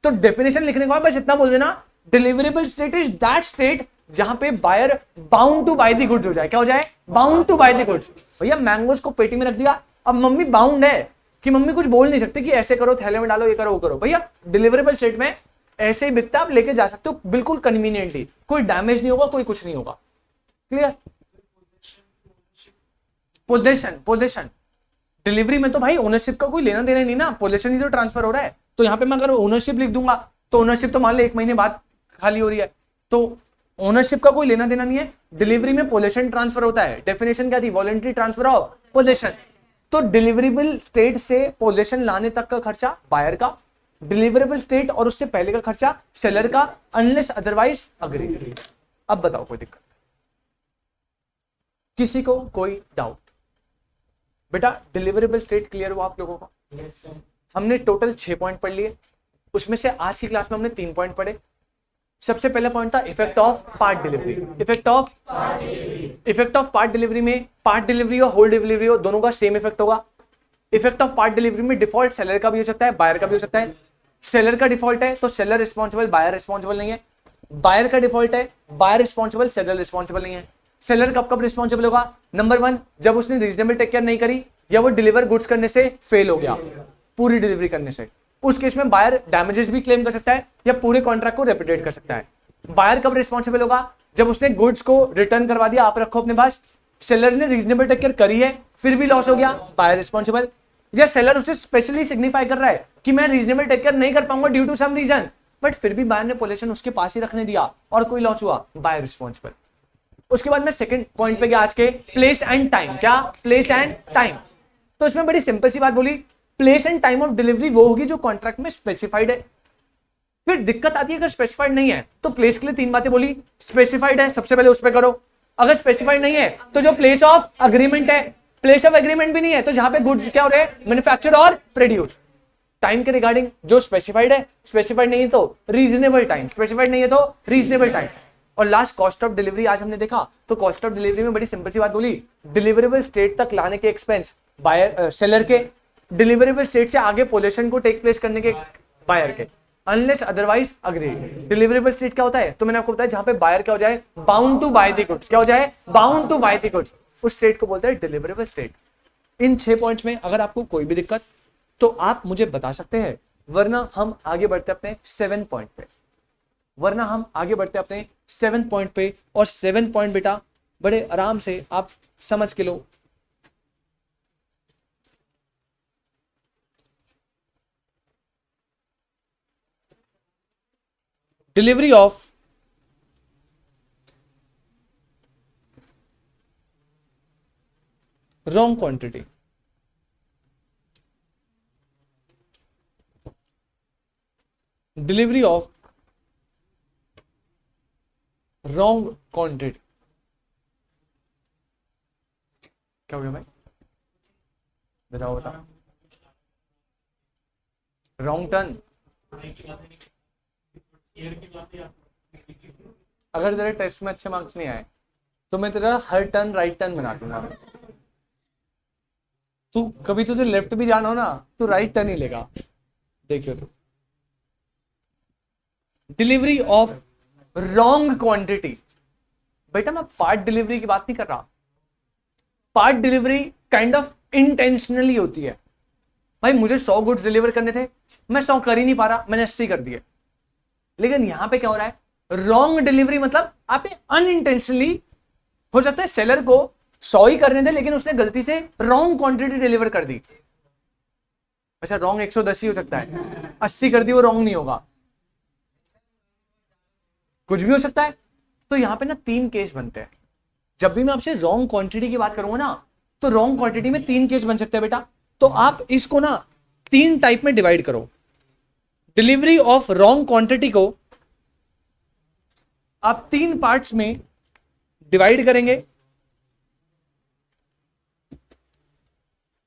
तो डेफिनेशन लिखने के बाद बस इतना बोल देना, deliverable state is that state जहां पे buyer bound to buy the goods हो जाए। क्या हो जाए? Bound to buy the goods. भैया मैंगोस को पेटी में रख दिया, अब मम्मी बाउंड है कि मम्मी कुछ बोल नहीं सकती कि ऐसे करो, थैले में डालो, ये करो, वो करो। भैया डिलीवरेबल स्टेट में ऐसे ही बिकता, आप लेके जा सकते हो बिल्कुल कन्वीनियंटली, कोई डैमेज नहीं होगा, कोई कुछ नहीं होगा। क्लियर? पोजेशन, पोजेशन डिलीवरी में तो भाई ओनरशिप का कोई लेना देना नहीं ना, पोजेशन ही तो ट्रांसफर हो रहा है। तो यहाँ पे मैं अगर ओनरशिप लिख दूंगा तो ओनरशिप तो मान लो 1 महीने बाद खाली हो रही है, तो ओनरशिप का कोई लेना देना नहीं है। डिलीवरी में पोजेशन ट्रांसफर होता है। डेफिनेशन क्या थी? Voluntary transfer of possession. तो डिलीवरेबल स्टेट से पोजेशन लाने तक का खर्चा बायर का, डिलीवरेबल स्टेट और उससे पहले का खर्चा सेलर का, अनलेस अदरवाइज अग्री। अब बताओ कोई दिक्कत? किसी को कोई डाउट? बेटा डिलीवरेबल स्टेट क्लियर हुआ आप लोगों को? Yes, sir. हमने टोटल 6 पॉइंट पढ़ लिए, उसमें से आज की क्लास में हमने 3 पॉइंट पढ़े। सबसे पहला पॉइंट था effect of part delivery. Effect of part delivery में पार्ट डिलीवरी और होल डिलीवरी हो, दोनों का सेम इफेक्ट होगा। इफेक्ट ऑफ पार्ट डिलीवरी में डिफॉल्ट सेलर का भी हो सकता है, बायर का भी हो सकता है। सेलर का डिफॉल्ट है तो सेलर रिस्पॉन्सिबल, बायर रिस्पॉन्सिबल नहीं है। बायर का डिफॉल्ट है, बायर रिस्पॉन्सिबल, सेलर रिस्पॉन्सिबल नहीं है। सेलर कब कब रिस्पॉन्सिबल होगा? नंबर 1, जब उसने रीजनेबल टेक केयर नहीं करी या वो डिलीवर गुड्स करने से फेल हो गया, पूरी डिलीवरी करने से, उस केस में बायर डैमेजेस भी क्लेम कर सकता है या पूरे कॉन्ट्रैक्ट को रेपुडिएट कर सकता है। बायर कब रिस्पॉन्सिबल होगा? जब उसने गुड्स को रिटर्न करवा दिया, आप रखो अपने पास, सेलर ने रीजनेबल टेक केयर करी है फिर भी लॉस हो गया, बायर रिस्पॉन्सिबल। या सेलर उसे स्पेशली सिग्निफाई कर रहा है कि मैं रीजनेबल टेक केयर नहीं कर पाऊंगा due to some reason, but फिर भी बायर ने पोजीशन उसके पास ही रखने दिया और कोई लॉस हुआ, बायर रिस्पॉन्सिबल। उसके बाद मैं सेकंड पॉइंट पे गया आज के, प्लेस एंड टाइम। क्या? Place and time. तो इसमें बड़ी सिंपल सी बात बोली, place and time of delivery वो होगी जो कॉन्ट्रैक्ट में स्पेसिफाइड है। फिर दिक्कत आती है अगर स्पेसिफाइड नहीं है तो प्लेस के लिए 3 बातें बोली, स्पेसिफाइड है सबसे पहले उस पर करो, अगर स्पेसिफाइड नहीं है तो जो प्लेस ऑफ अग्रीमेंट है, प्लेस ऑफ एग्रीमेंट भी नहीं है तो जहां पे गुड्स क्या हो रहे हैं, मैन्युफैक्चर और प्रोड्यूस। टाइम के रिगार्डिंग जो स्पेसिफाइड है, स्पेसिफाइड नहीं है तो रीजनेबल टाइम, स्पेसिफाइड नहीं है तो रीजनेबल टाइम। और लास्ट कॉस्ट ऑफ डिलीवरी आज हमने देखा, तो कॉस्ट ऑफ डिलीवरी में बड़ी सिंपल सी बात बोली, डिलीवरेबल स्टेट तक लाने के एक्सपेंस बायर सेलर के, डिलीवरेबल स्टेट से आगे पोजीशन को टेक प्लेस करने के बायर के, unless otherwise agree. Deliverable state क्या होता है? तो मैंने आपको बताया जहां पे बायर क्या हो जाए, bound to buy the goods. क्या हो जाए? Bound to buy the goods. उस स्टेट को बोलते हैं डिलीवरेबल स्टेट। इन 6 पॉइंट्स में अगर आपको कोई भी दिक्कत तो आप मुझे बता सकते हैं, वरना हम आगे बढ़ते अपने 7 पॉइंट पे। वरना हम आगे बढ़ते अपने 7 पॉइंट पे। और 7 पॉइंट बेटा बड़े आराम से आप समझ के लो। Delivery of wrong quantity. Delivery of wrong quantity. क्या हो गया भाई? बताओ बताओ। Wrong turn. अगर तेरे टेस्ट में अच्छे मार्क्स नहीं आए तो मैं तेरा हर टर्न राइट टर्न बना दूंगा। तू कभी तुझे लेफ्ट भी जाना हो ना, तो राइट टर्न ही लेगा। देखियो तो, डिलीवरी ऑफ रॉन्ग क्वांटिटी। बेटा मैं पार्ट डिलीवरी की बात नहीं कर रहा। Part delivery kind of intentionally होती है। भाई मुझे 100 गुड्स डिलीवर करने थे, मैं 100 कर ही नहीं पा रहा, मैंने 80 कर दिए। लेकिन यहां पे क्या हो रहा है, रॉन्ग डिलीवरी मतलब आपने अनइंटेंशनली, हो सकता है सेलर को 100 ही करने थे लेकिन उसने गलती से रॉन्ग क्वांटिटी डिलीवर कर दी। अच्छा रॉन्ग 110 ही हो सकता है, 80 कर दी, वो रॉन्ग नहीं होगा, कुछ भी हो सकता है। तो यहां पे ना 3 केस बनते हैं। जब भी मैं आपसे रॉन्ग क्वांटिटी की बात करूंगा ना, तो रॉन्ग क्वांटिटी में 3 केस बन सकते हैं बेटा। तो आप इसको ना 3 टाइप में डिवाइड करो। डिलीवरी ऑफ रॉन्ग क्वांटिटी को आप 3 पार्ट्स में डिवाइड करेंगे।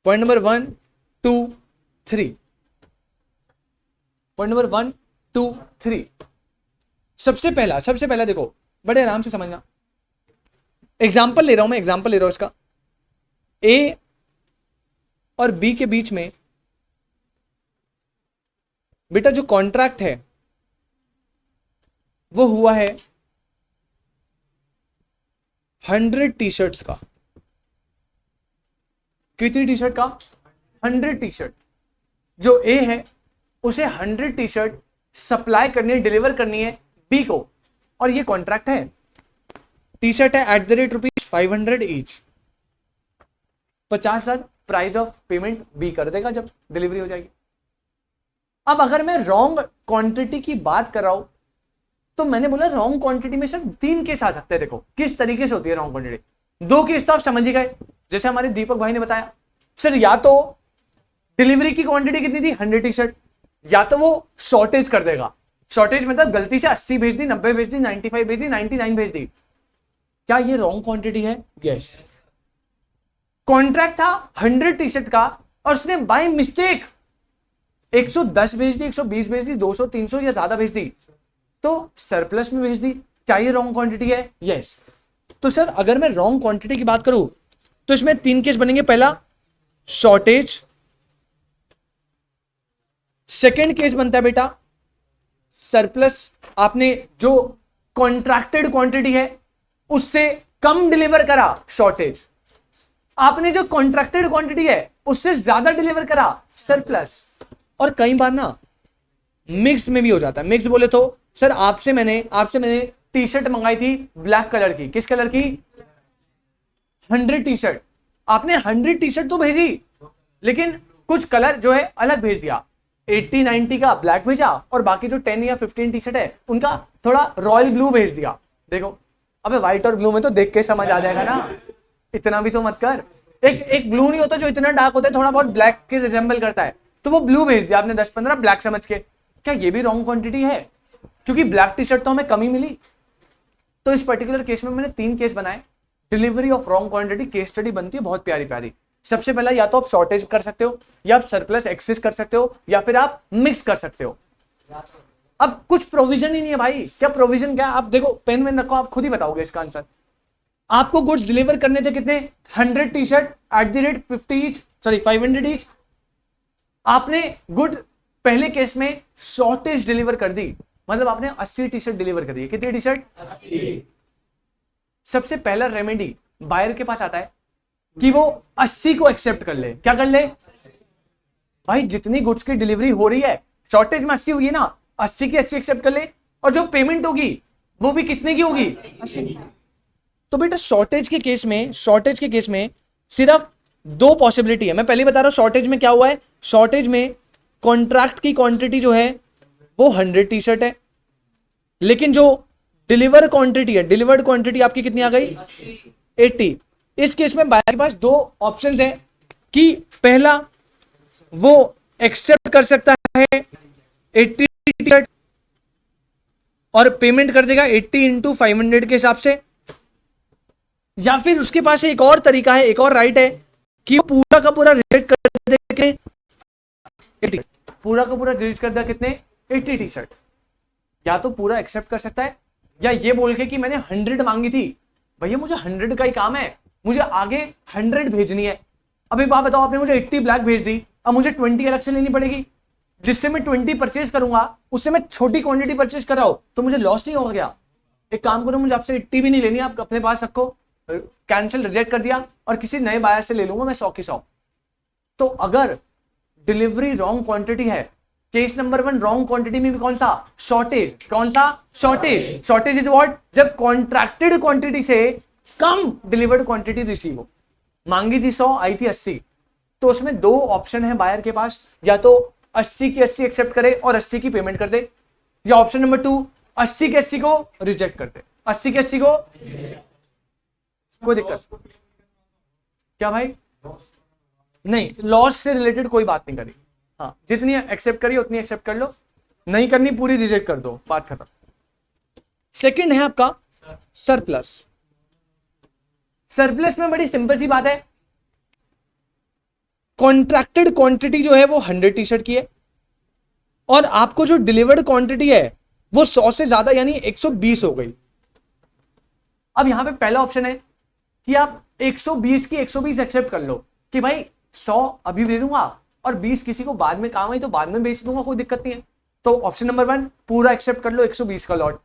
Point number 1, 2, 3। Point number 1, 2, 3। सबसे पहला देखो, बड़े आराम से समझना। एग्जाम्पल ले रहा हूं मैं, एग्जाम्पल ले रहा हूं इसका। ए और बी के बीच में बेटा जो कॉन्ट्रैक्ट है वो हुआ है 100 टी शर्ट्स का। कितनी टी शर्ट का? 100 टी शर्ट। जो ए है उसे 100 टी शर्ट सप्लाई करनी है, डिलीवर करनी है बी को, और ये कॉन्ट्रैक्ट है। टी शर्ट है @500 each. 50,000 price of payment B कर देगा जब डिलीवरी हो जाएगी। अब अगर मैं रॉन्ग क्वांटिटी की बात कर रहा हूं, तो मैंने बोला रॉन्ग क्वांटिटी में सिर्फ 3 केस आ सकते हैं। देखो किस तरीके से होती है रॉन्ग क्वांटिटी। 2 केस तो आप समझ ही गए, जैसे हमारे दीपक भाई ने बताया। सर या तो डिलीवरी की क्वांटिटी कितनी थी 100 टी शर्ट, या तो वो शॉर्टेज कर देगा। शॉर्टेज मतलब गलती से 80 भेज दी, 90 भेज दी, 95 भेज दी, 99 भेज दी। क्या ये रॉन्ग क्वांटिटी है? यस। कॉन्ट्रैक्ट था 100 टी शर्ट का और उसने बाय मिस्टेक 110 भेज दी, 120 भेज दी, 200, 300 या ज्यादा भेज दी, तो सरप्लस में भेज दी। क्या ये रॉन्ग क्वांटिटी है? यस। तो सर अगर मैं रॉन्ग क्वांटिटी की बात करूं तो इसमें 3 केस बनेंगे। पहला शॉर्टेज, सेकेंड केस बनता है बेटा सरप्लस। आपने जो कॉन्ट्रैक्टेड क्वांटिटी है उससे कम डिलीवर करा, शॉर्टेज। आपने जो कॉन्ट्रैक्टेड क्वांटिटी है उससे ज्यादा डिलीवर करा, सरप्लस। और कई बार ना मिक्स में भी हो जाता है। मिक्स बोले तो सर आपसे मैंने टी शर्ट मंगाई थी ब्लैक कलर की। किस कलर की? 100 टी शर्ट। आपने 100 टी शर्ट तो भेजी लेकिन कुछ कलर जो है अलग भेज दिया। 80-90 का ब्लैक भेजा और बाकी जो 10 या 15 टी शर्ट है उनका थोड़ा रॉयल ब्लू भेज दिया। देखो अबे व्हाइट और ब्लू में तो देख के समझ आ जाएगा ना, इतना भी तो मत कर। एक ब्लू नहीं होता जो इतना डार्क होता है, थोड़ा बहुत ब्लैक के रिजेंबल करता है, तो वो ब्लू भेज दिया आपने 10-15 ब्लैक समझ के। क्या ये भी रॉन्ग क्वांटिटी है? क्योंकि ब्लैक टी शर्ट तो हमें कमी मिली। तो इस पर्टिकुलर केस में मैंने 3 केस बनाए। Delivery of wrong quantity case study बनती है बहुत प्यारी प्यारी। सबसे पहला या तो आप शॉर्टेज कर सकते हो, या आप सरप्लस एक्सेस कर सकते हो, या फिर आप मिक्स कर सकते हो। अब कुछ प्रोविजन ही नहीं है भाई। क्या प्रोविजन क्या? आप देखो पेन में रखो, आप खुद ही बताओगे इसका आंसर। आपको गुड्स डिलीवर करने थे कितने? 100 टी शर्ट @500 ईच। आपने गुड पहले केस में शॉर्टेज डिलीवर कर दी, मतलब आपने 80 टी शर्ट डिलीवर कर दी। कितनी टी शर्ट? 80। सबसे पहला रेमेडी बायर के पास आता है कि वो 80 को एक्सेप्ट कर ले। क्या कर ले? भाई जितनी गुड्स की डिलीवरी हो रही है, शॉर्टेज में 80 हुई है ना, 80 की 80 एक्सेप्ट कर ले, और जो पेमेंट होगी वो भी कितने की होगी? 80। तो बेटा शॉर्टेज के केस में सिर्फ 2 पॉसिबिलिटी है। मैं पहले बता रहा हूं शॉर्टेज में क्या हुआ है। शॉर्टेज में कॉन्ट्रैक्ट की क्वांटिटी जो है वो 100 टी शर्ट है, लेकिन जो डिलीवर्ड क्वांटिटी आपकी कितनी आ गई? 80। इस केस में बायर के पास 2 ऑप्शंस हैं कि पहला वो एक्सेप्ट कर सकता है 80 टी शर्ट और पेमेंट कर देगा 80 × 500 के हिसाब से, या फिर उसके पास एक और तरीका है, एक और राइट है कि पूरा का पूरा रिजेक्ट कर दे 80, पूरा का पूरा रिजेक्ट कर दिया कितने? 80 टी शर्ट। या तो पूरा एक्सेप्ट कर सकता है, या ये बोल के कि मैंने 100 मांगी थी भैया मुझे 100 का ही काम है, मुझे आगे 100 भेजनी है। अभी बात बताओ, आपने मुझे 80 ब्लैक भेज दी, अब मुझे 20 अलग से लेनी पड़ेगी, जिससे मैं 20 परचेज करूंगा उससे मैं छोटी क्वांटिटी परचेज कर रहा हूं, तो मुझे लॉस नहीं होगा क्या? एक काम करो, मुझे आपसे 80 भी नहीं लेनी, आप अपने पास रखो, कैंसिल रिजेक्ट कर दिया और किसी नए बायर से ले लूंगा मैं 100 की 100। तो अगर डिलीवरी रॉन्ग क्वांटिटी है, केस नंबर 1 रॉन्ग क्वांटिटी में भी कौन सा? शॉर्टेज। कौन सा? शॉर्टेज। Shortage is what? जब कॉन्ट्रैक्टेड क्वांटिटी से कम डिलीवर्ड क्वांटिटी रिसीव हो। मांगी थी 100, आई थी 80, तो उसमें दो ऑप्शन है बायर के पास, या तो 80 की 80 एक्सेप्ट करे और 80 की पेमेंट कर दे, या ऑप्शन नंबर 2 80 के 80 को रिजेक्ट कर दे। 80 के 80 को कोई दिक्कत क्या भाई? नहीं, लॉस से रिलेटेड कोई बात नहीं करी। हाँ, जितनी एक्सेप्ट करी उतनी एक्सेप्ट कर लो, नहीं करनी पूरी रिजेक्ट कर दो, बात खत्म। सेकंड है आपका सरप्लस। सरप्लस में बड़ी सिंपल सी बात है, कॉन्ट्रैक्टेड क्वांटिटी जो है वो 100 टी शर्ट की है और आपको जो डिलीवर्ड क्वांटिटी है वो 100 से ज्यादा यानी 120 हो गई। अब यहां पे पहला ऑप्शन है कि आप 120 की 120 एक्सेप्ट कर लो कि भाई 100 अभी दे दूंगा और 20 किसी को बाद में काम आई तो बाद में बेच दूंगा, कोई दिक्कत नहीं है। तो ऑप्शन नंबर 1 पूरा एक्सेप्ट कर लो 120 का लॉट।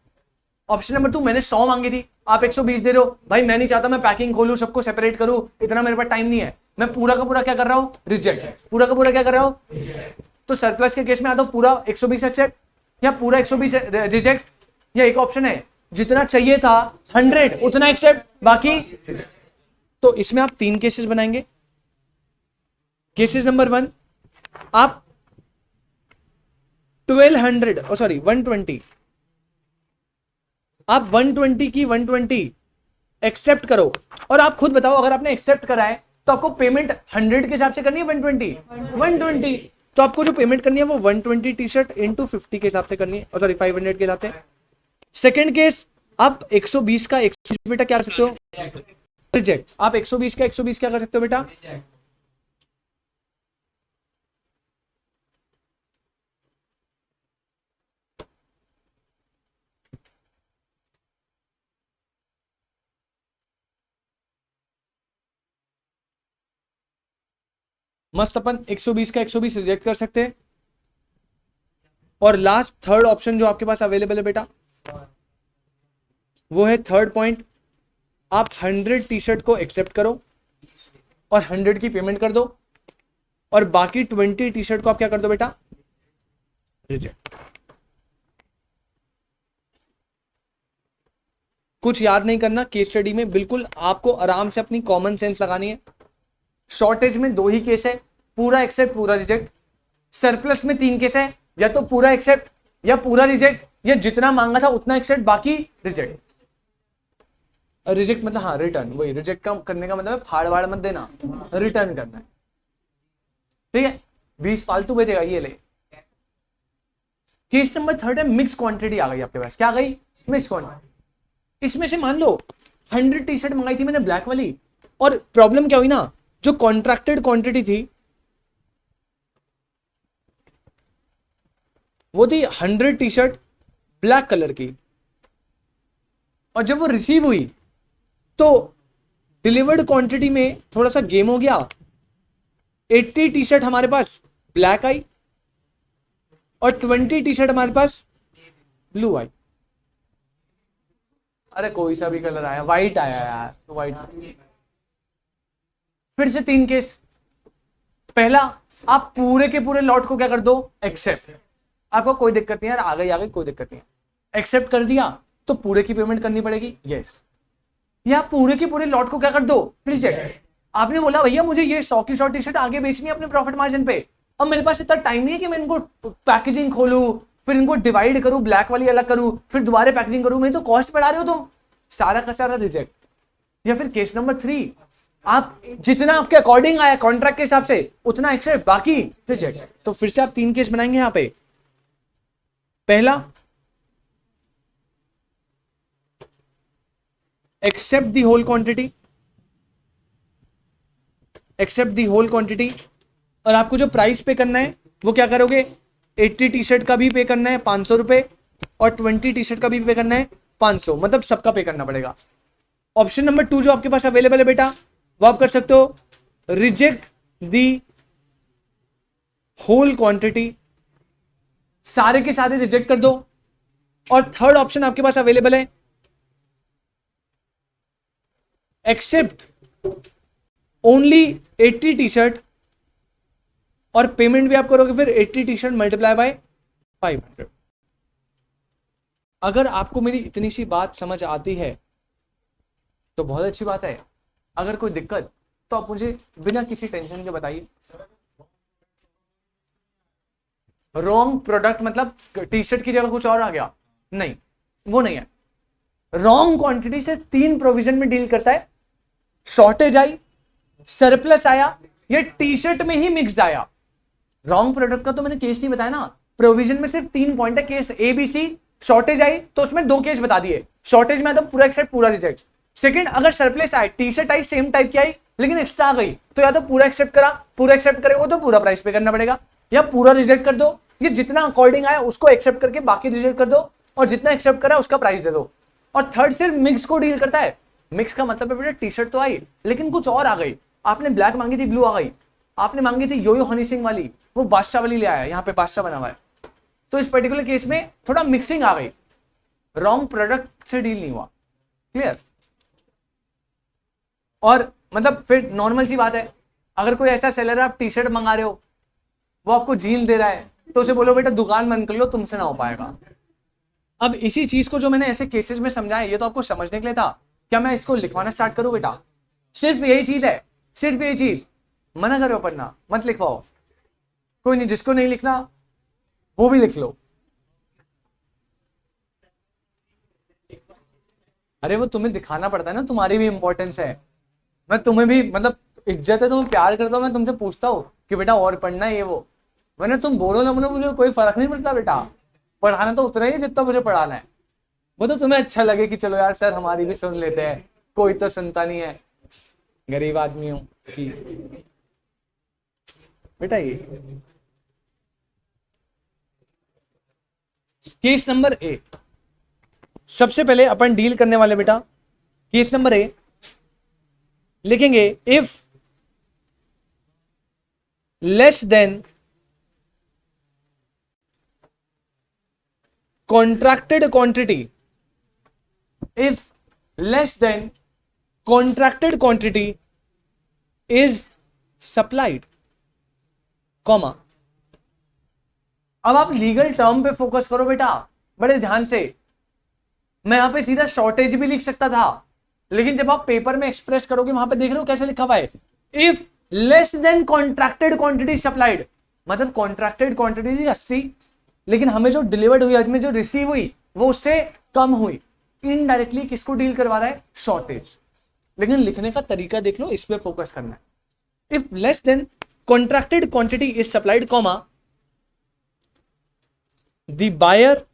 ऑप्शन नंबर 2 मैंने 100 मांगी थी, आप 120 दे रहे हो, भाई मैं नहीं चाहता मैं पैकिंग खोलूं सबको सेपरेट करूं, इतना मेरे पास टाइम नहीं है, मैं पूरा का पूरा क्या कर रहा हूं? रिजेक्ट। पूरा का पूरा क्या कर रहा हूं? तो सरप्लस के केस में आता पूरा 120 एक्सेप्ट या पूरा 120 रिजेक्ट, या एक ऑप्शन है जितना चाहिए था 100 उतना एक्सेप्ट बाकी। तो इसमें आप 3 केसेस बनाएंगे। केसेस नंबर 1, आप 120 आप 120 की 120 एक्सेप्ट करो और आप खुद बताओ, अगर आपने एक्सेप्ट करा है तो आपको पेमेंट 100 के हिसाब से करनी है 120 तो आपको जो पेमेंट करनी है वो 120 टी शर्ट इंटू 50 के हिसाब से करनी है, सॉरी 500 के हिसाब से। सेकेंड केस, आप 120 का 120 बेटा क्या कर सकते हो? रिजेक्ट। आप 120 का 120 क्या कर सकते हो बेटा? मस्त अपन 120 का 120 रिजेक्ट कर सकते हैं। और लास्ट थर्ड ऑप्शन जो आपके पास अवेलेबल है बेटा, वो है थर्ड पॉइंट, आप 100 टी शर्ट को एक्सेप्ट करो और 100 की पेमेंट कर दो और बाकी 20 टी शर्ट को आप क्या कर दो बेटा? रिजेक्ट। कुछ याद नहीं करना केस स्टडी में, बिल्कुल आपको आराम से अपनी कॉमन सेंस लगानी है। शॉर्टेज में 2 ही केस है, पूरा एक्सेप्ट पूरा रिजेक्ट। सरप्लस में 3 केस है, या तो पूरा एक्सेप्ट या पूरा रिजेक्ट या जितना मांगा था उतना एक्सेप्ट बाकी रिजेक्ट। रिजेक्ट मतलब हाँ रिटर्न, वही रिजेक्ट का करने का मतलब है फाड़ वाड़ मत देना, रिटर्न करना है, ठीक है? 20 फालतू भेजेगा ये ले। केस नंबर 3 है मिक्स क्वांटिटी आ गई आपके पास। क्या आ गई? Mix quantity. इसमें से मान लो 100 टी शर्ट मंगाई थी मैंने ब्लैक वाली, और प्रॉब्लम क्या हुई ना, जो कॉन्ट्रैक्टेड क्वांटिटी थी वो थी 100 टी शर्ट ब्लैक कलर की, और जब वो रिसीव हुई तो डिलीवर्ड क्वांटिटी में थोड़ा सा गेम हो गया। 80 टी शर्ट हमारे पास ब्लैक आई और 20 टी शर्ट हमारे पास ब्लू आई। अरे कोई सा भी कलर आया, व्हाइट आया यार, तो व्हाइट। फिर से 3 केस। पहला, आप पूरे के पूरे लॉट को क्या कर दो? एक्सेप्ट। आपको कोई दिक्कत नहीं यार, आ गई कोई दिक्कत नहीं है। एक्सेप्ट कर दिया तो पूरे की पेमेंट करनी पड़ेगी, यस। या पूरे के पूरे लॉट को क्या कर दो? रिजेक्ट। आपने बोला भैया मुझे ये 100 की 100 टी शर्ट आगे बेचनी है अपने प्रॉफिट मार्जिन पे, अब मेरे पास इतना टाइम नहीं है कि मैं इनको पैकेजिंग खोलूं, फिर इनको डिवाइड करूं, ब्लैक वाली अलग करूं, फिर दोबारा पैकेजिंग करूं, मैं तो कॉस्ट बढ़ा रहे हो तुम, सारा का सारा रिजेक्ट। या फिर केस नंबर 3, आप जितना आपके अकॉर्डिंग आया कॉन्ट्रैक्ट के हिसाब से उतना एक्सेप्ट बाकी रिजेक्ट। तो फिर से आप 3 केस बनाएंगे यहां पे। पहला, accept the whole quantity, accept the whole quantity, और आपको जो प्राइस पे करना है वो क्या करोगे? 80 टी शर्ट का भी पे करना है 500 रुपए और 20 टी शर्ट का भी पे करना है 500, मतलब सबका पे करना पड़ेगा। ऑप्शन नंबर 2 जो आपके पास अवेलेबल है बेटा, वो आप कर सकते हो, रिजेक्ट दी होल क्वांटिटी, सारे के सारे रिजेक्ट कर दो। और थर्ड ऑप्शन आपके पास अवेलेबल है, एक्सेप्ट ओनली 80 टी शर्ट, और पेमेंट भी आप करोगे फिर 80 टी शर्ट मल्टीप्लाई बाय 500। अगर आपको मेरी इतनी सी बात समझ आती है तो बहुत अच्छी बात है। अगर कोई दिक्कत तो आप मुझे बिना किसी टेंशन के बताइए। रॉन्ग प्रोडक्ट मतलब टी शर्ट की जगह कुछ और आ गया, नहीं, वो नहीं है। रॉन्ग क्वांटिटी से 3 प्रोविजन में डील करता है, शॉर्टेज आई, सरप्लस आया, ये टी शर्ट में ही मिक्स आया। रॉन्ग प्रोडक्ट का तो मैंने केस नहीं बताया ना, प्रोविजन में सिर्फ 3 पॉइंट है, case A B C. Shortage आई तो उसमें 2 केस बता दिए, शॉर्टेज में तो पूरा एक्सेप्ट पूरा रिजेक्ट। सेकंड, अगर सरप्लस आए, टी शर्ट आई सेम टाइप की आई लेकिन एक्स्ट्रा आ गई, तो या तो पूरा एक्सेप्ट करा, पूरा एक्सेप्ट करेगा तो पूरा प्राइस पे करना पड़ेगा, या पूरा रिजेक्ट कर दो, ये जितना अकॉर्डिंग आया उसको एक्सेप्ट करके बाकी रिजेक्ट कर दो, और जितना एक्सेप्ट करा उसका प्राइस दे दो। और थर्ड सिर्फ मिक्स को डील करता है। मिक्स का मतलब है बेटा टी शर्ट तो आई लेकिन कुछ और आ गई, आपने ब्लैक मांगी थी ब्लू आ गई, आपने मांगी थी योयो हनी सिंह वाली, वो बादशाह वाली ले आया, यहाँ पे बादशाह बना हुआ है। तो इस पर्टिकुलर केस में थोड़ा मिक्सिंग आ गई, रॉन्ग प्रोडक्ट से डील नहीं हुआ। क्लियर? और मतलब फिर नॉर्मल सी बात है, अगर कोई ऐसा सेलर है, आप टी शर्ट मंगा रहे हो, वो आपको जीन दे रहा है, तो उसे बोलो बेटा दुकान बंद कर लो, तुमसे ना हो पाएगा। अब इसी चीज को जो मैंने ऐसे केसेस में समझाया, ये तो आपको समझने के लिए था, क्या मैं इसको लिखवाना स्टार्ट करूं बेटा? सिर्फ यही चीज है, सिर्फ यही चीज। मना करो पढ़ना, मत लिखवाओ, कोई नहीं, जिसको नहीं लिखना वो भी लिख लो। अरे वो तुम्हें दिखाना पड़ता है ना, तुम्हारी भी इंपॉर्टेंस है। मैं तुम्हें भी मतलब इज्जत है, तुम्हें प्यार करता हूं, मैं तुमसे पूछता हूँ कि बेटा और पढ़ना है ये वो, वरना तुम बोलो ना बोलो मुझे कोई फर्क नहीं पड़ता बेटा। पढ़ाना तो उतना ही है जितना मुझे पढ़ाना है। वो तो तुम्हें अच्छा लगे कि चलो यार सर हमारी भी सुन लेते हैं, कोई तो सुनता नहीं है, गरीब आदमी हूं कि बेटा। ये केस नंबर ए, सबसे पहले अपन डील करने वाले बेटा, केस नंबर ए लिखेंगे, if less then contracted quantity, if less than contracted quantity is supplied, comma। अब आप लीगल टर्म पे फोकस करो बेटा बड़े ध्यान से। मैं यहां पे सीधा शॉर्टेज भी लिख सकता था, लेकिन जब आप पेपर में एक्सप्रेस करोगे वहां पे देख रहे हो कैसे लिखा हुआ है, if less than contracted quantity supplied, मतलब कॉन्ट्रैक्टेड क्वांटिटी थी 80, लेकिन हमें जो डिलीवर्ड हुई, हमें जो रिसीव हुई वो उससे कम हुई। इनडायरेक्टली किसको डील करवा रहा है? शॉर्टेज। लेकिन लिखने का तरीका देख लो, इस पे फोकस करना है। If less than contracted quantity is supplied, comma, the buyer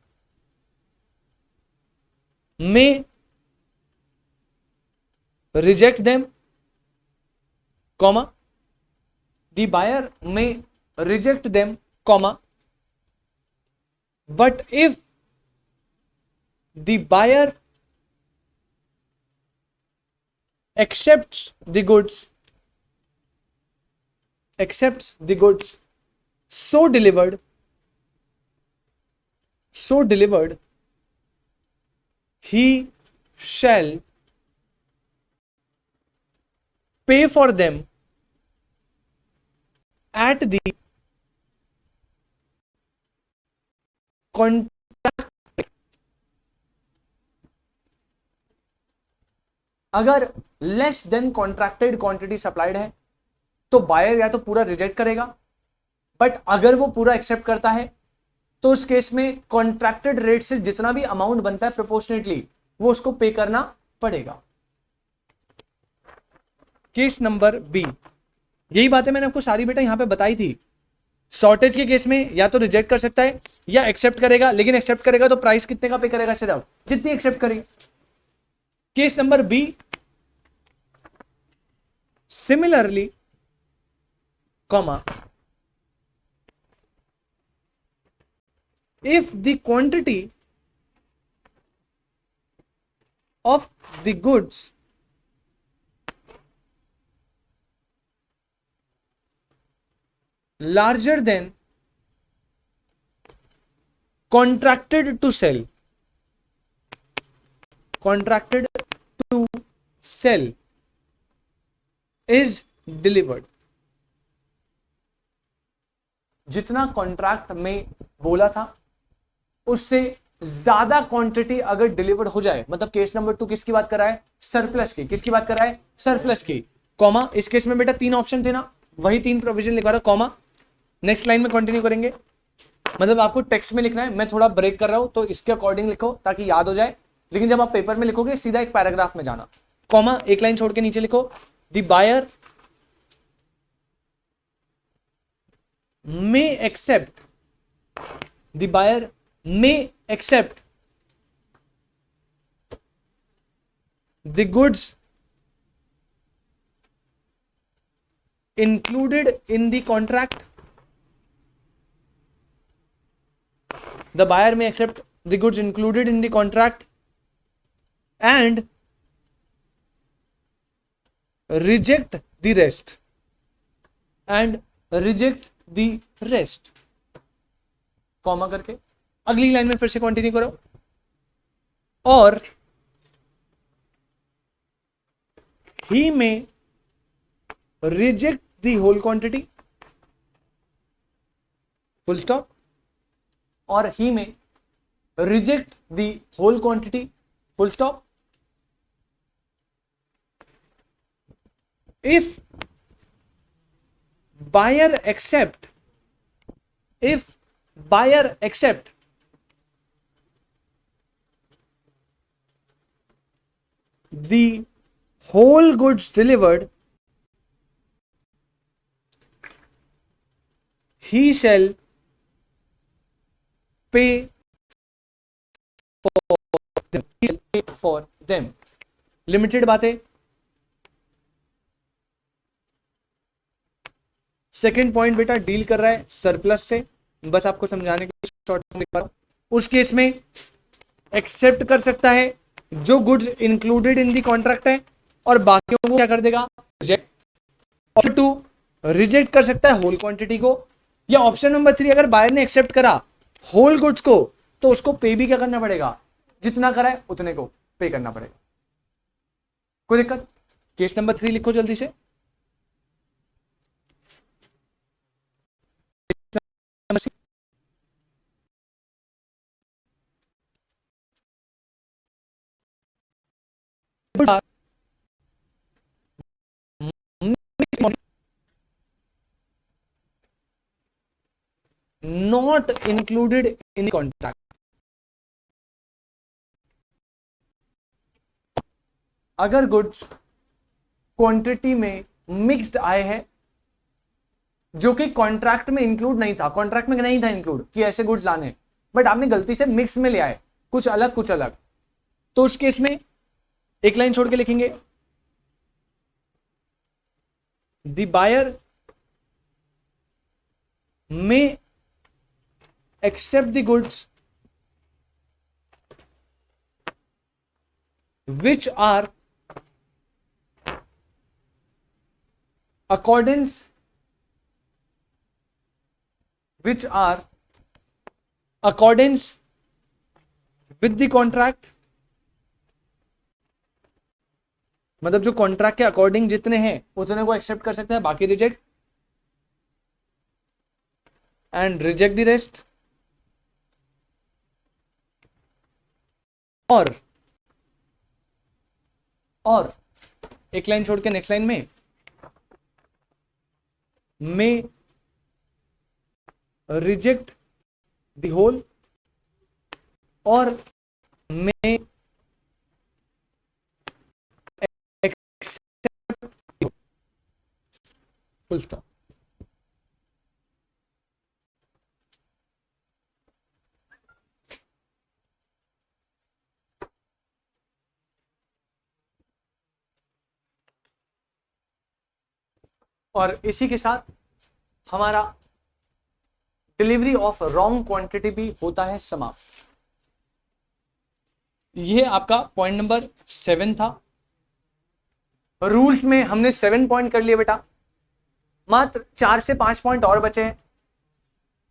may reject them, comma, the buyer may reject them, comma, but if the buyer accepts the goods so delivered he shall pay for them at the contract। अगर less than contracted quantity supplied है तो buyer या तो पूरा reject करेगा, but अगर वो पूरा एक्सेप्ट करता है तो उस केस में कॉन्ट्रैक्टेड रेट से जितना भी अमाउंट बनता है प्रोपोर्शनेटली वो उसको पे करना पड़ेगा। केस नंबर बी, यही बातें मैंने आपको सारी बेटा यहां पे बताई थी। शॉर्टेज के केस में या तो रिजेक्ट कर सकता है या एक्सेप्ट करेगा, लेकिन एक्सेप्ट करेगा तो प्राइस कितने का पे करेगा? सिर्फ जितनी एक्सेप्ट करेगी। Case number B, similarly, comma, if the quantity of the goods larger than contracted to sell is delivered. जितना कॉन्ट्रैक्ट में बोला था उससे ज्यादा क्वांटिटी अगर डिलीवर्ड हो जाए, मतलब केस नंबर 2 किसकी बात कर रहा है? सरप्लस की। किसकी बात कर रहा है? सरप्लस की। कॉमा, इस केस में बेटा 3 ऑप्शन थे ना, वही 3 प्रोविजन लिखवा रहा, कॉमा। नेक्स्ट लाइन में कंटिन्यू करेंगे, मतलब आपको टेक्स्ट में लिखना है, मैं थोड़ा ब्रेक कर रहा हूं तो इसके अकॉर्डिंग लिखो ताकि याद हो जाए, लेकिन जब आप पेपर में लिखोगे सीधा एक पैराग्राफ में जाना। कॉमा, एक लाइन छोड़ के नीचे लिखो, the buyer may accept the goods included in the contract. The buyer may accept the goods included in the contract and reject the rest. Comma करके अगली लाइन में फिर से कंटिन्यू करो, और he may reject the whole quantity, full stop, और he may reject the whole quantity, full stop. If buyer accept the whole goods delivered, he shall pay for them. Limited बातें। Second point बेटा deal कर रहा है surplus से, बस आपको समझाने के लिए शॉर्ट फॉर्म लिख पा रहा हूं। उस केस में एक्सेप्ट कर सकता है जो goods included in the contract है, और बाकियों को क्या कर देगा? रिजेक्ट। ऑप्शन 2 रिजेक्ट कर सकता है होल क्वांटिटी को, या ऑप्शन नंबर 3 अगर बायर ने एक्सेप्ट करा होल गुड्स को तो उसको पे भी क्या करना पड़ेगा? जितना करा है उतने को पे करना पड़ेगा। कोई दिक्कत? केस नंबर 3 लिखो जल्दी से। not included in the contract. अगर गुड्स क्वांटिटी में मिक्स्ड आए हैं जो कि कॉन्ट्रैक्ट में इंक्लूड नहीं था, कॉन्ट्रैक्ट में नहीं था इंक्लूड कि ऐसे गुड्स लाने, बट आपने गलती से मिक्स में ले आए, कुछ अलग कुछ अलग, तो उस केस में एक लाइन छोड़ के लिखेंगे, द बायर में accept the goods which are accordance with the contract, मतलब जो कॉन्ट्रैक्ट के अकॉर्डिंग जितने हैं उतने को एक्सेप्ट कर सकता है, बाकी reject, and reject the rest. और एक लाइन छोड़ के नेक्स्ट लाइन में रिजेक्ट द होल और में एक्सेप्ट फुल स्टॉप। और इसी के साथ हमारा डिलीवरी ऑफ रॉन्ग क्वांटिटी भी होता है समाप्त। ये आपका पॉइंट नंबर 7 था। रूल्स में हमने 7 पॉइंट कर लिए बेटा, मात्र 4 से 5 पॉइंट और बचे हैं।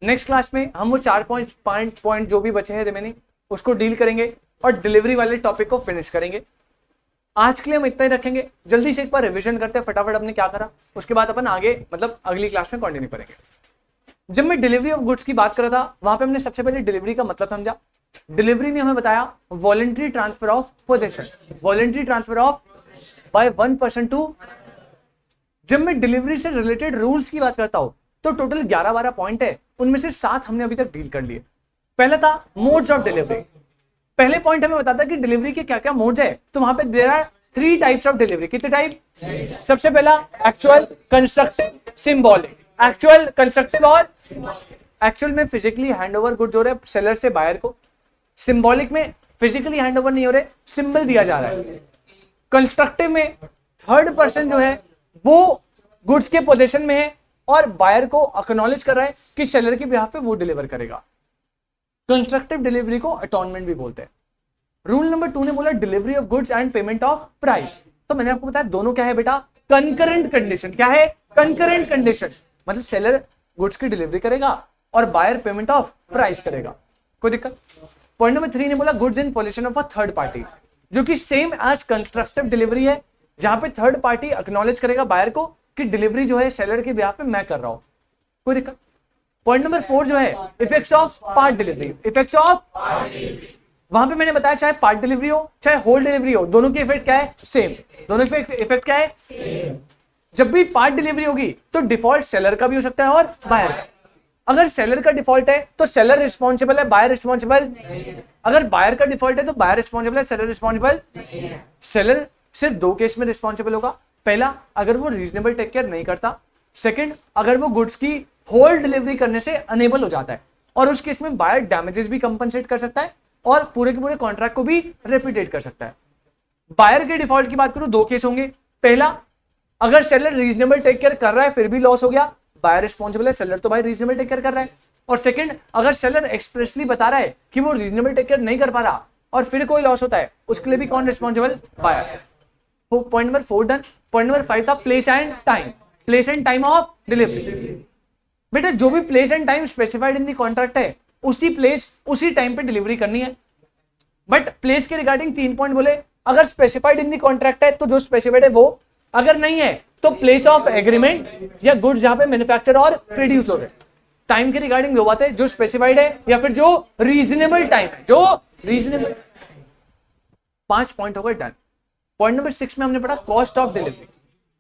नेक्स्ट क्लास में हम वो 4 पॉइंट जो भी बचे हैं रिमेनिंग उसको डील करेंगे और डिलीवरी वाले टॉपिक को फिनिश करेंगे। आज के लिए हम इतना ही रखेंगे। जल्दी से एक बार रिवीजन करते हैं फटाफट अपने क्या करा, उसके बाद अपन आगे मतलब अगली क्लास में कंटिन्यू करेंगे। जब मैं डिलीवरी ऑफ गुड्स की बात कर रहा था वहां पे हमने सबसे पहले डिलीवरी का मतलब समझा। डिलीवरी ने हमें बताया voluntary transfer of possession, voluntary transfer of by one person to. जब मैं डिलीवरी से रिलेटेड रूल्स की बात करता हूं तो टोटल 11-12 पॉइंट है, उनमें से 7 हमने अभी तक डील कर लिए। पहला था मोड्स ऑफ डिलीवरी। पहले पॉइंट हमें बताता कि डिलीवरी के क्या क्या मोड्स है, तो वहां पे there are 3 types of delivery. कितने टाइप? सबसे पहला actual, constructive, symbolic. Actual, constructive और एक्चुअल में फिजिकली हैंडओवर गुड्स हो रहे हैं सेलर से बायर को। सिंबॉलिक में फिजिकली हैंडओवर नहीं हो रहे, सिंबल दिया जा रहा है। कंस्ट्रक्टिव में थर्ड पर्सन जो है वो गुड्स के पोजीशन में है और बायर को एक्नॉलेज कर रहा है कि सेलर के बिहाफ पे वो डिलीवर करेगा। कंस्ट्रक्टिव डिलीवरी को अटॉनमेंट भी बोलते हैं। रूल नंबर 2 ने बोला delivery of goods and payment of price. तो मैंने आपको बताया दोनों क्या है बेटा, कंकरेंट कंडीशन। क्या है? Concurrent condition. मतलब सेलर गुड्स की डिलीवरी करेगा और बायर पेमेंट ऑफ प्राइस करेगा। कोई दिक्कत? पॉइंट नंबर 3 ने बोला goods in position of a third party, जो कि सेम एज कंस्ट्रक्टिव डिलीवरी है, जहां पे थर्ड पार्टी एक्नॉलेज करेगा बायर को कि डिलीवरी जो है सेलर के बिहाफ पे मैं कर रहा हूं। कोई दिक्कत? पॉइंट नंबर 4 जो है effects of part delivery. Effects of, वहां पे मैंने बताया चाहे पार्ट डिलीवरी हो चाहे होल डिलीवरी हो, दोनों की इफेक्ट क्या है? सेम। दोनों इफेक्ट क्या है? सेम। जब भी पार्ट डिलीवरी होगी तो डिफॉल्ट सेलर का भी हो सकता है और बायर का। अगर सेलर का डिफॉल्ट है तो सेलर रिस्पॉन्सिबल है, बायर रिस्पॉन्सिबल। अगर बायर का डिफॉल्ट है तो बायर रिस्पॉन्सिबल है, सेलर रिस्पॉन्सिबल। सेलर सिर्फ 2 केस में रिस्पॉन्सिबल होगा। पहला, अगर वो रीजनेबल टेक केयर नहीं करता। सेकंड, अगर वो गुड्स की होल डिलीवरी करने से अनेबल हो जाता है, और उस केस में बायर डैमेजेस भी कंपनसेट कर सकता है और पूरे के पूरे कॉन्ट्रैक्ट को भी रेपुडिएट कर सकता है। बायर के डिफॉल्ट की बात करूं 2 केस होंगे। पहला, अगर सेलर रीजनेबल टेक केयर कर रहा है फिर भी लॉस हो गया, बायर रिस्पॉन्सिबल है, सेलर तो भाई रीजनेबल टेक केयर कर रहा है। और सेकंड, अगर सेलर एक्सप्रेसली बता रहा है कि वो रीजनेबल टेक केयर नहीं कर पा रहा और फिर कोई लॉस होता है, उसके लिए भी कौन responsible? Buyer. Point number 4 done. Point number 5 था place and time. Place and time of delivery. बेटा जो भी place and time specified in the contract है उसी प्लेस उसी टाइम पे डिलीवरी करनी है। बट प्लेस के रिगार्डिंग 3 पॉइंट बोले। अगर स्पेसिफाइड इन द कॉन्ट्रैक्ट है तो जो स्पेसिफाइड है वो, अगर नहीं है तो प्लेस ऑफ एग्रीमेंट या गुड्स जहां पे मैन्युफैक्चर और प्रोड्यूस हो रहे। टाइम के रिगार्डिंग 2 बातें, जो स्पेसिफाइड है या फिर जो रीजनेबल टाइम है, जो रीजनेबल। 5 पॉइंट हो गए डन। पॉइंट नंबर 6 में हमने पढ़ा cost of delivery.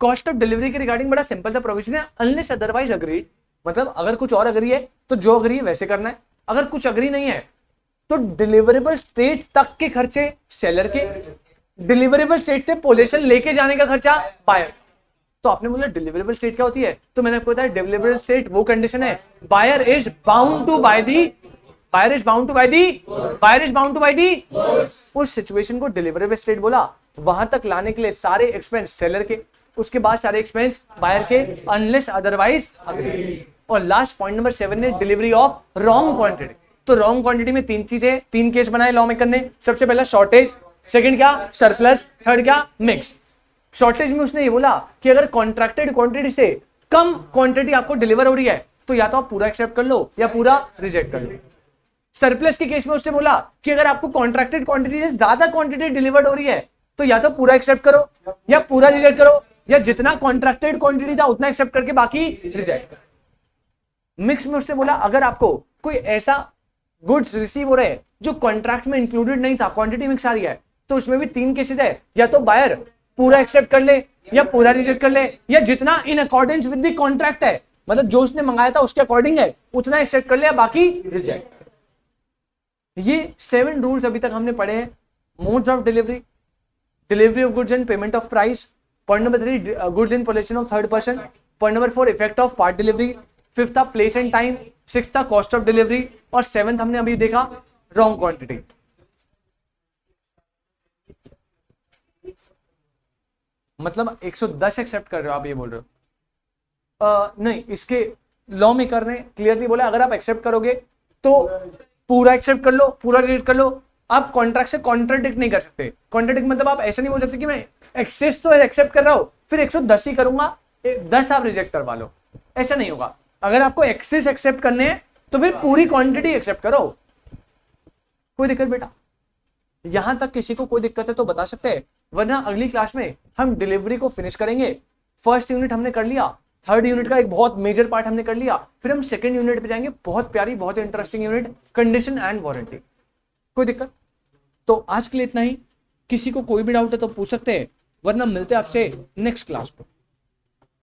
Cost of delivery के रिगार्डिंग बड़ा सिंपल सा प्रोविजन है, अनलेस अदरवाइज अग्रीड। मतलब अगर कुछ और अग्री है तो जो अग्री है वैसे करना है, अगर कुछ अग्री नहीं है तो डिलीवरेबल स्टेट तक के खर्चे सेलर के, डिलीवरेबल स्टेट से पोजीशन लेके जाने का खर्चा बायर। तो आपने बोला डिलीवरेबल स्टेट क्या होती है, तो मैंने आपको बताया डिलीवरेबल स्टेट वो कंडीशन है buyer is bound to buy the, buyer is bound to buy the, buyer is bound to buy the. उस सिचुएशन को डिलीवरेबल स्टेट बोला। वहां तक लाने के लिए सारे एक्सपेंस सेलर के, उसके बाद सारे एक्सपेंस बायर के, अनलेस अदरवाइज अग्रीड। और लास्ट पॉइंट नंबर 7 ने डिलीवरी ऑफ रॉन्ग क्वांटिटी। तो रॉन्ग क्वांटिटी में 3 चीजें, 3 केस बनाए लॉ मेकर ने। सबसे पहला शॉर्टेज, सेकंड क्या सरप्लस, थर्ड क्या मिक्स। शॉर्टेज में उसने ये बोला कि अगर कॉन्ट्रैक्टेड क्वांटिटी से कम क्वांटिटी आपको डिलीवर हो रही है तो या तो आप पूरा एक्सेप्ट कर लो या पूरा रिजेक्ट कर लो। सरप्लस के केस में उसने बोला कि अगर आपको कॉन्ट्रैक्टेड क्वांटिटी से ज्यादा क्वांटिटी डिलीवर्ड हो रही है तो या तो पूरा एक्सेप्ट करो या पूरा रिजेक्ट करो, या जितना कॉन्ट्रैक्टेड क्वांटिटी था उतना एक्सेप्ट करके बाकी रिजेक्ट। मिक्स में उसने बोला अगर आपको कोई ऐसा गुड्स रिसीव हो रहे हैं जो कॉन्ट्रैक्ट में इंक्लूडेड नहीं था, क्वांटिटी मिक्स आ रही है, तो उसमें भी 3 केसेस है, या तो बायर पूरा एक्सेप्ट कर ले या पूरा रिजेक्ट कर ले, या जितना in accordance with the contract है, मतलब जो उसने मंगाया था उसके अकॉर्डिंग है उतना एक्सेप्ट कर ले या बाकी रिजेक्ट। ये 7 रूल्स अभी तक हमने पढ़े हैं। Modes of delivery, delivery of goods and payment of price. Point number 3 goods in position of third person. Point number 4 effect of part delivery. 5th था प्लेस एंड टाइम। 6th था cost of delivery. और 7th हमने अभी देखा wrong quantity. मतलब 110 accept कर रहे हो आप, ये बोल रहे हो? नहीं, इसके लॉ मेकर ने क्लियरली बोला अगर आप एक्सेप्ट करोगे तो पूरा एक्सेप्ट कर लो, पूरा रिजेक्ट कर लो। आप कॉन्ट्रैक्ट से कॉन्ट्राडिक्ट नहीं कर सकते। कॉन्ट्राडिक्ट मतलब आप ऐसा नहीं बोल सकते कि मैं एक्सेस तो एक्सेप्ट कर रहा हूं फिर 110 ही करूंगा, 10 आप रिजेक्ट करवा लो। ऐसा नहीं होगा। अगर आपको एक्सेस एक्सेप्ट करने हैं तो फिर पूरी क्वांटिटी एक्सेप्ट करो, कोई दिक्कत बेटा? यहां तक किसी को कोई दिक्कत है तो बता सकते हैं, वरना अगली क्लास में हम डिलीवरी को फिनिश करेंगे। फर्स्ट यूनिट हमने कर लिया, थर्ड यूनिट का एक बहुत मेजर पार्ट हमने कर लिया, फिर हम सेकंड यूनिट पे जाएंगे, बहुत प्यारी बहुत interesting unit, condition and warranty. कोई दिक्कत? तो आज के लिए इतना ही। किसी को कोई भी डाउट है तो पूछ सकते हैं, वरना मिलते हैं आपसे नेक्स्ट क्लास पे।